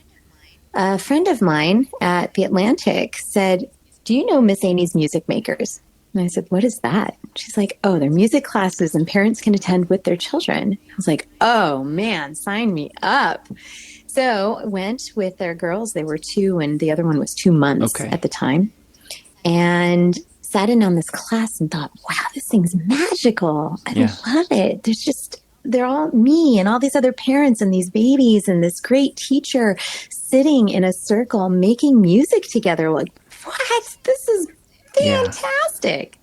a friend of mine at the Atlantic said, "Do you know Miss Amy's Music Makers?" And I said, "What is that?" She's like, "Oh, they're music classes and parents can attend with their children." I was like, "Oh man, sign me up." So I went with their girls. They were 2 and the other one was 2 months
Okay.
at the time. And sat in on this class and thought, wow, this thing's magical. I
Yeah.
love it. They're all me and all these other parents and these babies and this great teacher sitting in a circle making music together. Like, what? This is
Yeah.
fantastic.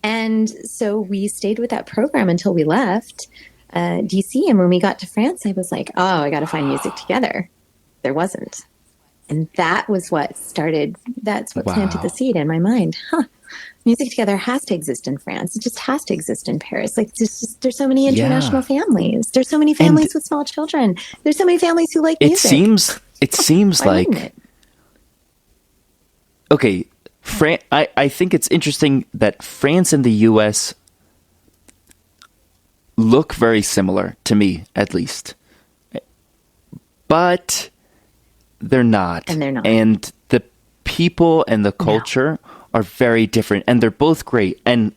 And so we stayed with that program until we left DC. And when we got to France, I was like, oh, I got to find music together. There wasn't. And that's what planted the
Wow.
seed in my mind. Music together has to exist in France. It just has to exist in Paris. Like there's so many international
Yeah.
families. There's so many
And
families with small children. There's so many families who like
it
music.
seems
Why wouldn't
like
it?
okay, I think it's interesting that France and the US look very similar to me, at least. But they're not.
And they're not.
And the people and the
No.
culture are very different, and they're both great. And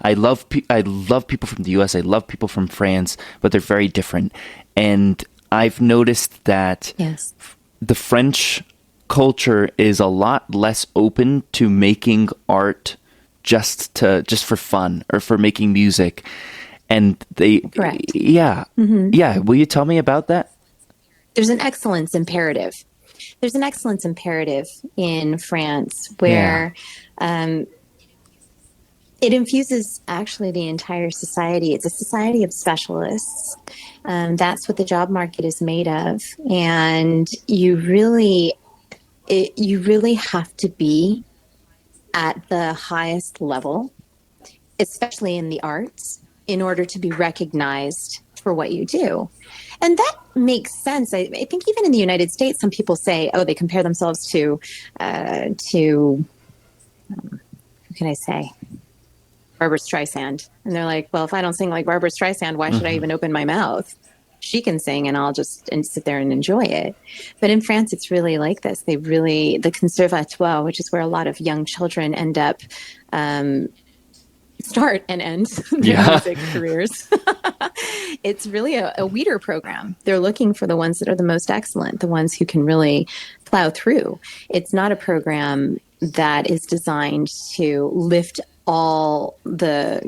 I love people from the US. I love people from France, but they're very different. And I've noticed that
Yes.
the French culture is a lot less open to making art just for fun or for making music. And
Correct.
yeah, yeah. Will you tell me about that?
There's an excellence imperative. There's an excellence imperative in France
Yeah,
where it infuses actually the entire society. It's a society of specialists. That's what the job market is made of, and you really have to be at the highest level, especially in the arts, in order to be recognized for what you do. And that makes sense. I think even in the United States, some people say, "Oh, they compare themselves to who can I say, Barbara Streisand," and they're like, "Well, if I don't sing like Barbara Streisand, why should I even open my mouth? She can sing, and I'll just sit there and enjoy it." But in France, it's really like this. The conservatoire, which is where a lot of young children end up. Start and end their
yeah,
music careers. It's really a weeder program. They're looking for the ones that are the most excellent, the ones who can really plow through. It's not a program that is designed to lift all the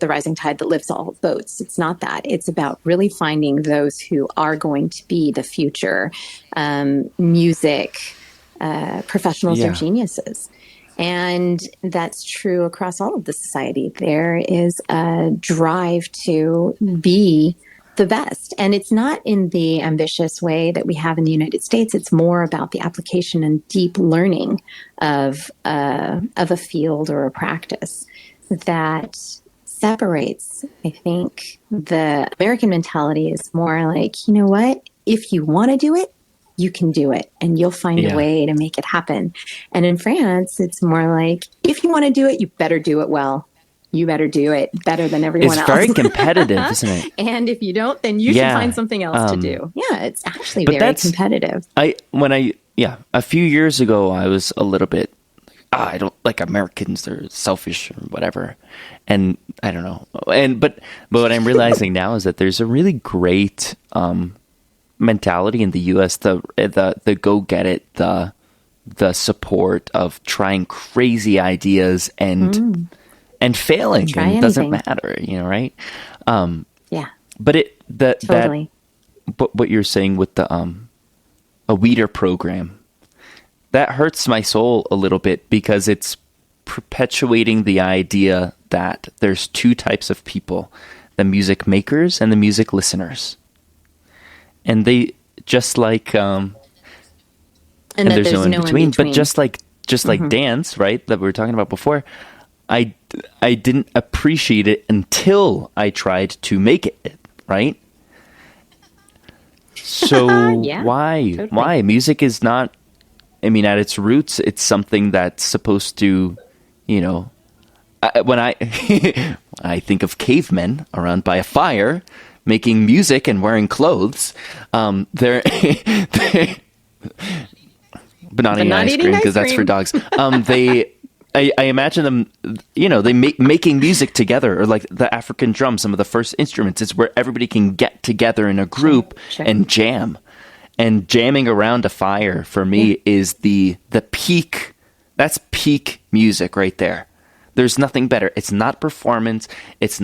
rising tide that lifts all boats. It's not that. It's about really finding those who are going to be the future music professionals or
yeah.
geniuses. And that's true across all of the society. There is a drive to be the best. And it's not in the ambitious way that we have in the United States. It's more about the application and deep learning of a field or a practice that separates, I think. The American mentality is more like, you know what? If you want to do it, you can do it and you'll find a way to make it happen. And in France, it's more like, if you want to do it, you better do it well. You better do it better than everyone else.
It's very competitive, isn't it?
And if you don't, then you should find something else to do. Yeah, it's actually very competitive.
A few years ago, I was a little bit, I don't like Americans, they're selfish or whatever. And I don't know. But what I'm realizing now is that there's a really great mentality in the US, the go get it, the support of trying crazy ideas and failing, and it doesn't matter, right? But
totally.
But what you're saying with the a weeder program, that hurts my soul a little bit, because it's perpetuating the idea that there's two types of people: the music makers and the music listeners, and they just like and there's no in between. But just like dance, right, that we were talking about before, I didn't appreciate it until I tried to make it, right? So why? Music is not, at its roots, it's something that's supposed to, when I I think of cavemen around by a fire making music and wearing clothes, they're but not eating ice cream, because that's for dogs. I imagine them, they making music together, or like the African drum, some of the first instruments. It's where everybody can get together in a group and jam. And jamming around a fire, for me, is the peak. That's peak music right there. There's nothing better. It's not performance. It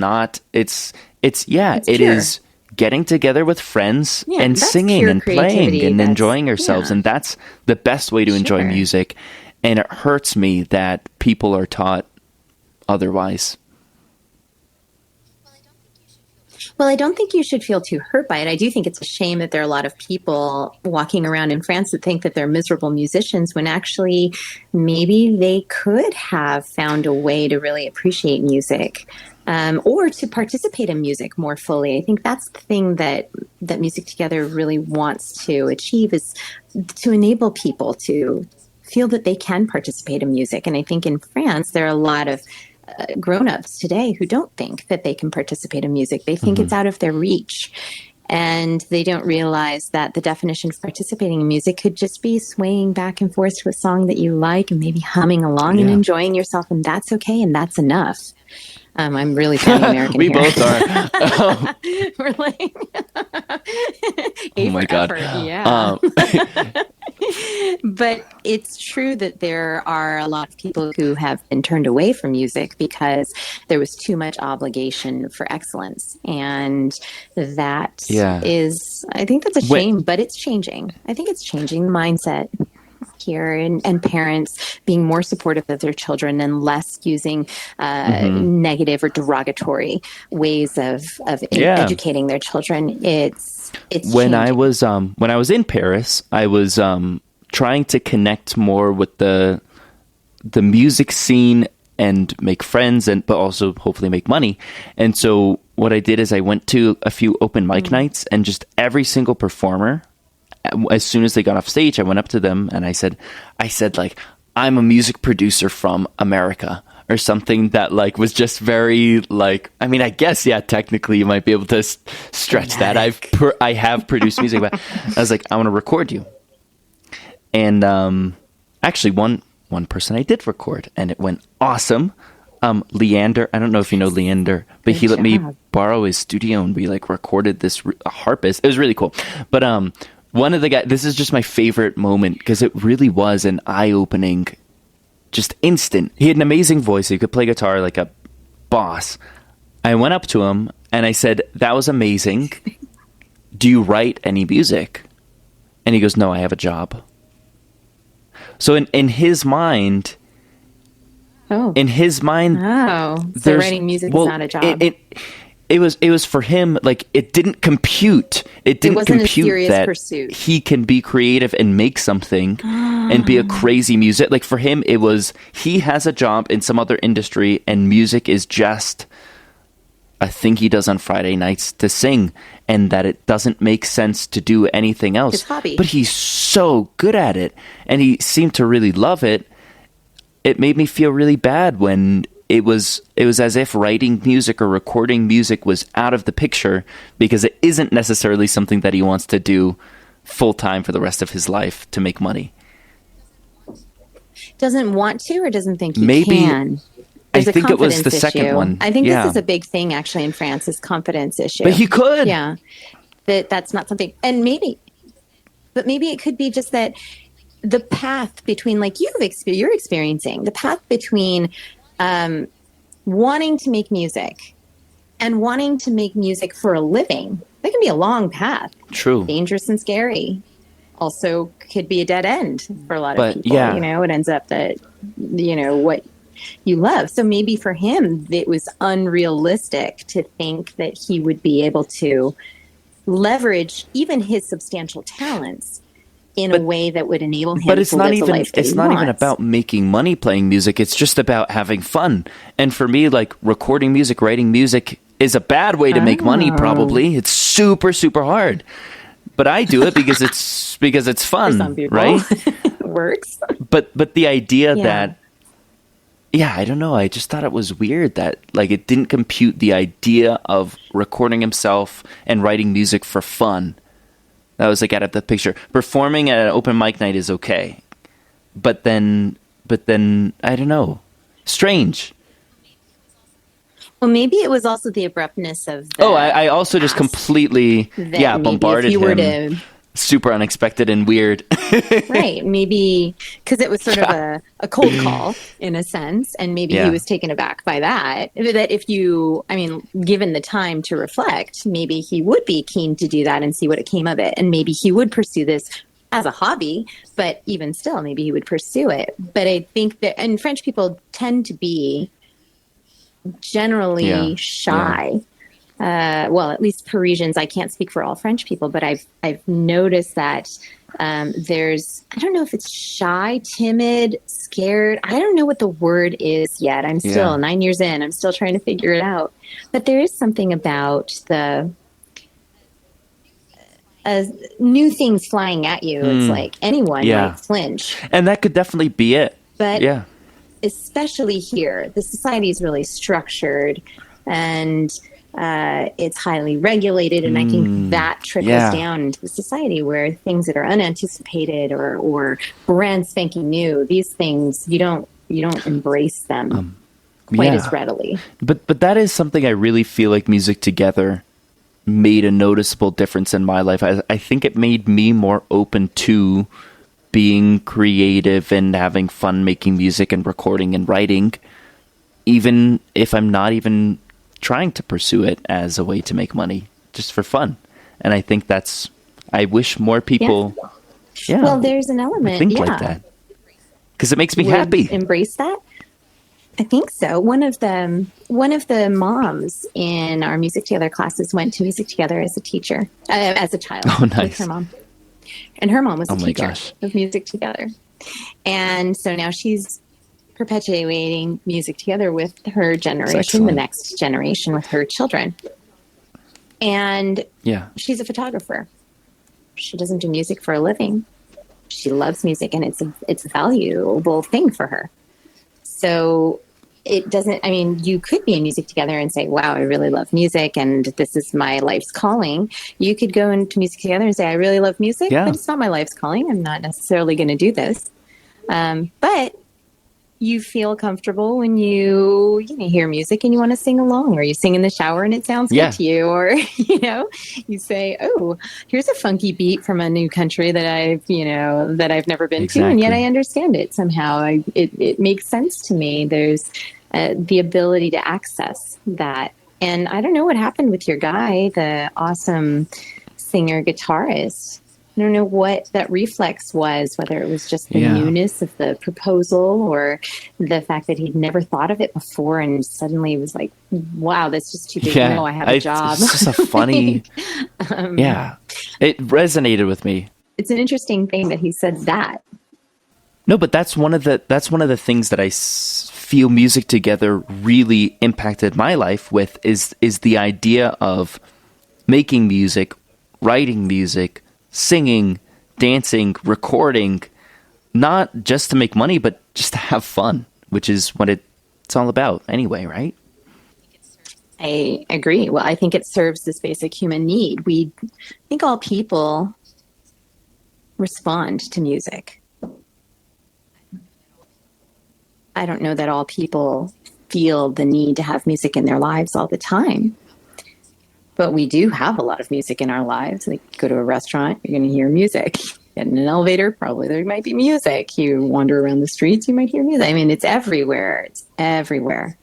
is getting together with friends and singing and playing and enjoying yourselves. And that's the best way to enjoy music. And it hurts me that people are taught otherwise.
Well, I don't think you should feel too hurt by it. I do think it's a shame that there are a lot of people walking around in France that think that they're miserable musicians, when actually maybe they could have found a way to really appreciate music, or to participate in music more fully. I think that's the thing that Music Together really wants to achieve, is to enable people to feel that they can participate in music. And I think in France, there are a lot of grown-ups today who don't think that they can participate in music. They think it's out of their reach. And they don't realize that the definition of participating in music could just be swaying back and forth to a song that you like and maybe humming along and enjoying yourself. And that's okay. And that's enough. I'm really sounding American
we
here.
Both are.
We're like,
oh my God.
Yeah. But it's true that there are a lot of people who have been turned away from music because there was too much obligation for excellence. And that is, I think that's a shame, but it's changing. I think it's changing the mindset here, and parents being more supportive of their children and less using negative or derogatory ways of educating their children. It's
when
changing.
I was in Paris, I was trying to connect more with the music scene and make friends, but also hopefully make money. And so what I did is I went to a few open mic nights, and just every single performer, as soon as they got off stage, I went up to them and I said like, I'm a music producer from America, or something that like was just very like, I guess, technically you might be able to stretch that. I have produced music, but I was like, I want to record you. And actually one person I did record, and it went awesome. Leander, I don't know if you know Leander, but he let me borrow his studio, and we like recorded this harpist. It was really cool. But one of the guys, this is just my favorite moment, because it really was an eye-opening, just instant. He had an amazing voice. He could play guitar like a boss. I went up to him and I said, that was amazing. Do you write any music? And he goes, no, I have a job. So in his mind, so
writing music is not a job.
It was for him, like, it didn't compute. It didn't compute that
pursuit.
He can be creative and make something and be a crazy music. Like, for him, it was, he has a job in some other industry, and music is just a thing he does on Friday nights to sing, and that it doesn't make sense to do anything else.
His hobby.
But he's so good at it, and he seemed to really love it. It made me feel really bad when it was as if writing music or recording music was out of the picture, because it isn't necessarily something that he wants to do full time for the rest of his life to make money.
Doesn't want to, or doesn't think he
Maybe,
can?
I
There's a
think it was the
confidence
second
issue.
one.
I think
Yeah.
this is a big thing actually in France, is confidence issue.
But he could.
Yeah. That's not something, and maybe it could be just that the path between, like you're experiencing, the path between wanting to make music and wanting to make music for a living, that can be a long path.
True.
Dangerous and scary. Also could be a dead end for a lot of people.
Yeah.
You know, it ends up that, you know, what you love. So maybe for him, it was unrealistic to think that he would be able to leverage even his substantial talents in a way that would enable him
but it's
to
not
live the
even
life that
it's
he
not even
wants.
about making money playing music. It's just about having fun. And for me, like, recording music, writing music is a bad way to make money. Probably it's super, super hard, but I do it because it's fun.
For some people,
right?
it works.
But the idea
Yeah.
that, yeah, I don't know. I just thought it was weird that, like, it didn't compute the idea of recording himself and writing music for fun. That was, like, out of the picture. Performing at an open mic night is okay, but then I don't know. Strange.
Well, maybe it was also the abruptness of the
I also just
past.
completely
That maybe if
bombarded
you were
him.
to-
Super unexpected and weird.
Right. Maybe because it was sort of a cold call in a sense. And maybe
Yeah.
he was taken aback by that. That if you, I mean, given the time to reflect, maybe he would be keen to do that and see what it came of it. And maybe he would pursue this as a hobby, but even still, maybe he would pursue it. But I think that, and French people tend to be generally shy. Well, at least Parisians. I can't speak for all French people, but I've noticed that there's, I don't know if it's shy, timid, scared. I don't know what the word is yet. I'm still 9 years in. I'm still trying to figure it out. But there is something about the new things flying at you. It's like anyone might flinch.
And that could definitely be it.
But
yeah.
especially here, the society is really structured and it's highly regulated, and I think that trickles down into the society where things that are unanticipated or brand spanking new, these things you don't embrace them quite as readily.
But that is something I really feel like Music Together made a noticeable difference in my life. I think it made me more open to being creative and having fun making music and recording and writing, even if I'm not even trying to pursue it as a way to make money, just for fun. And I think I wish more people
well, there's an element
think like that, because it makes me happy.
Embrace that. I think so. One of the moms in our Music Together classes went to Music Together as a teacher, as a child.
Oh, nice.
With her mom. And her mom was a teacher
gosh.
of Music Together. And so now she's perpetuating Music Together with her generation, the next generation, with her children. And she's a photographer. She doesn't do music for a living. She loves music, and it's a valuable thing for her. So it doesn't, I mean, you could be in Music Together and say, wow, I really love music and this is my life's calling. You could go into Music Together and say, I really love music, but it's not my life's calling. I'm not necessarily going to do this. But you feel comfortable when you hear music and you want to sing along, or you sing in the shower and it sounds good to you, or you say, oh, here's a funky beat from a new country that I've never been to, and yet I understand it somehow. It makes sense to me. There's the ability to access that. And I don't know what happened with your guy, the awesome singer guitarist. I don't know what that reflex was, whether it was just the newness of the proposal or the fact that he'd never thought of it before and suddenly it was like, wow, that's just too big. No, I have a job.
It's just a funny, it resonated with me.
It's an interesting thing that he said that.
No, but that's one of the things that I feel Music Together really impacted my life with is the idea of making music, writing music, singing, dancing, recording, not just to make money, but just to have fun, which is what it's all about anyway, right?
I agree. Well, I think it serves this basic human need. I think all people respond to music. I don't know that all people feel the need to have music in their lives all the time, but we do have a lot of music in our lives. Like, go to a restaurant, you're going to hear music. Get in an elevator, probably there might be music. You wander around the streets, you might hear music. I mean, it's everywhere. It's everywhere.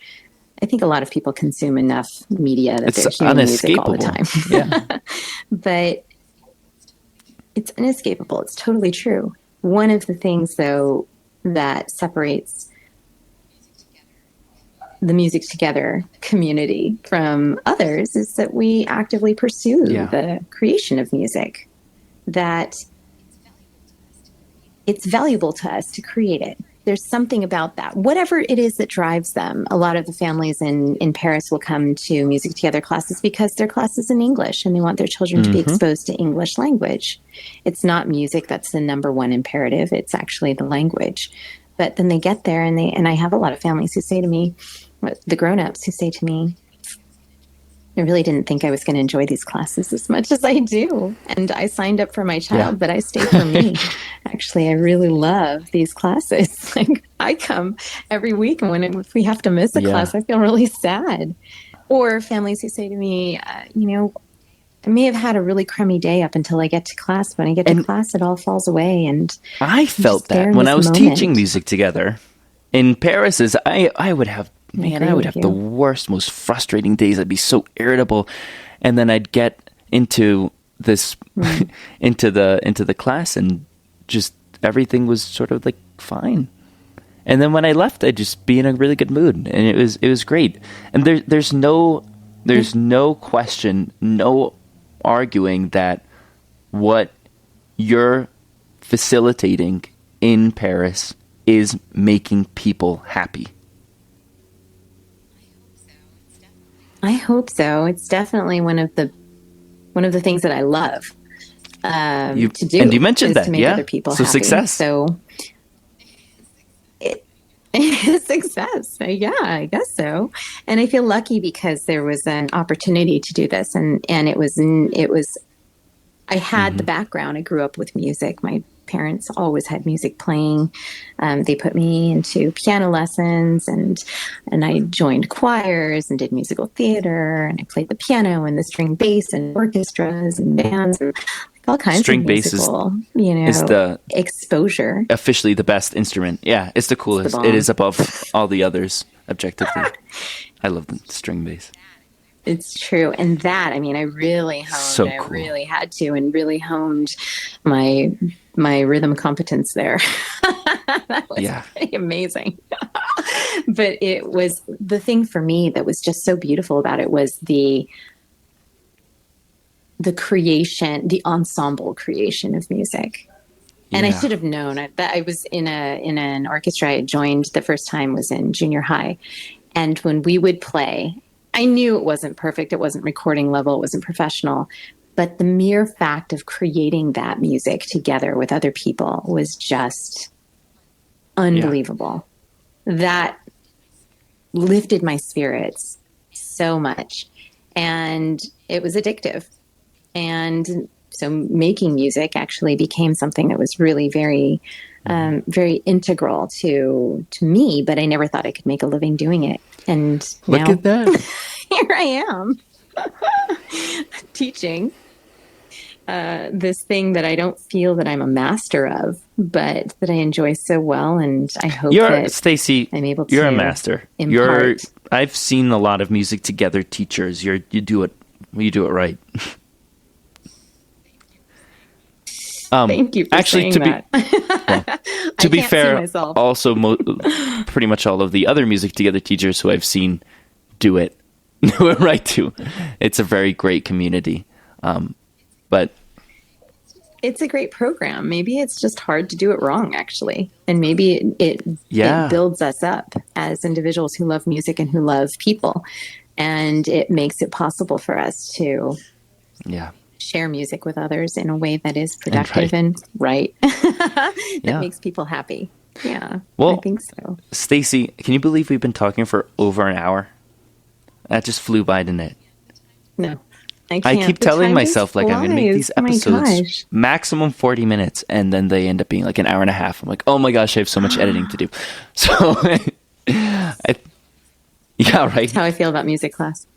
I think a lot of people consume enough media that they're hearing music all the time.
Yeah.
But it's inescapable. It's totally true. One of the things, though, that separates the Music Together community from others is that we actively pursue the creation of music, that it's valuable to us to create it. There's something about that. Whatever it is that drives them. A lot of the families in Paris will come to Music Together classes because their class is in English and they want their children to be exposed to English language. It's not music that's the number one imperative. It's actually the language. But then they get there and I have a lot of families who say to me, the grown-ups who say to me, I really didn't think I was going to enjoy these classes as much as I do. And I signed up for my child, but I stayed for me. Actually, I really love these classes. Like, I come every week, and if we have to miss a class, I feel really sad. Or families who say to me, I may have had a really crummy day up until I get to class. When I get to class, it all falls away. And
I felt that when I was teaching Music Together in Paris. I would have the worst, most frustrating days. I'd be so irritable, and then I'd get into this into the class, and just everything was sort of like fine. And then when I left, I'd just be in a really good mood, and it was great. And there's no question, no arguing that what you're facilitating in Paris is making people happy.
I hope so. It's definitely one of the things that I love to do.
And you mentioned that,
to make other people
so
happy.
Success.
So it's success. Yeah, I guess so. And I feel lucky because there was an opportunity to do this, and it was. I had the background. I grew up with music. My parents always had music playing. They put me into piano lessons, and I joined choirs and did musical theater, and I played the piano and the string bass and orchestras and bands and all kinds
string
of
bass
musical,
is the
exposure.
Officially the best instrument. Yeah, it's the coolest. It is above all the others, objectively. I love the string bass.
It's true. And that, I mean, I really honed,
so cool.
I really had to, and really honed my rhythm competence there. That was pretty amazing. But it was, the thing for me that was just so beautiful about it was the creation, the ensemble creation of music. And I should have known that I was in an orchestra. I joined the first time was in junior high. And when we would play, I knew it wasn't perfect. It wasn't recording level. It wasn't professional. But the mere fact of creating that music together with other people was just unbelievable. That lifted my spirits so much. And it was addictive. And so making music actually became something that was really very, very integral to me. But I never thought I could make a living doing it. And
look
now,
at that.
Here I am teaching this thing that I don't feel that I'm a master of, but that I enjoy so well. And I hope that
Stacey,
I'm able to.
You're a master.
Impart.
I've seen a lot of Music Together teachers. You do it right.
Thank you for
actually,
saying that.
To be fair, also pretty much all of the other Music Together teachers who I've seen do it right too. It's a very great community. But
it's a great program. Maybe it's just hard to do it wrong, actually. And maybe it builds us up as individuals who love music and who love people. And it makes it possible for us to share music with others in a way that is productive and right. That makes people happy. Yeah,
well,
I think so.
Stacey, can you believe we've been talking for over an hour? That just flew by, didn't it?
No. I
keep telling myself, like, I'm going to make these episodes maximum 40 minutes, and then they end up being like an hour and a half. I'm like, oh my gosh, I have so much editing to do. So, yeah, right.
That's how I feel about music class.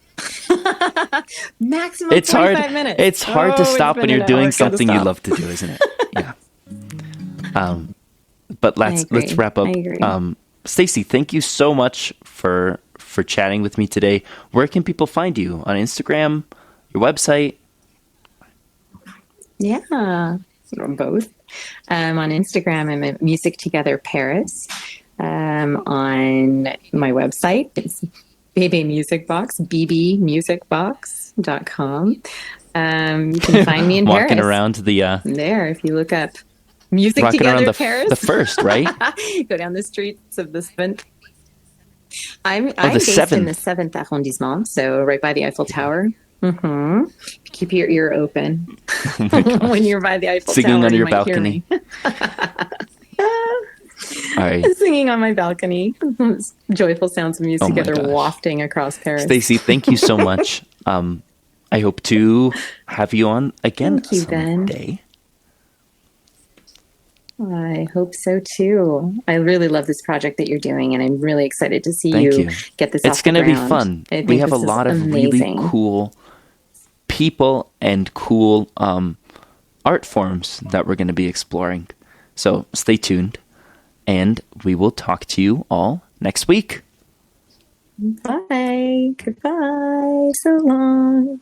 Maximum 45 minutes.
It's hard to stop when you're doing something you love to do, isn't it? Yeah. But let's wrap up. Stacey, thank you so much for chatting with me today. Where can people find you? On Instagram? Your website?
Yeah, both. On Instagram, I'm at Music Together Paris. On my website, it's Bebe Music Box, bbmusicbox.com. You can find me in Paris.
Walking around
there, if you look up Music Together Paris.
The first, right?
Go down the streets of the 7th. I'm based in the 7th arrondissement, so right by the Eiffel Tower. Mm-hmm. Keep your ear open when you're by the Eiffel
Singing
Tower.
On your balcony. All right.
Singing on my balcony. Joyful sounds of music together wafting across Paris.
Stacey, thank you so much. I hope to have you on again someday.
I hope so too. I really love this project that you're doing, and I'm really excited to see you get this off the ground.
It's going to be fun. We have a lot of really cool people and cool art forms that we're going to be exploring. So stay tuned, and we will talk to you all next week.
Bye. Goodbye. So long.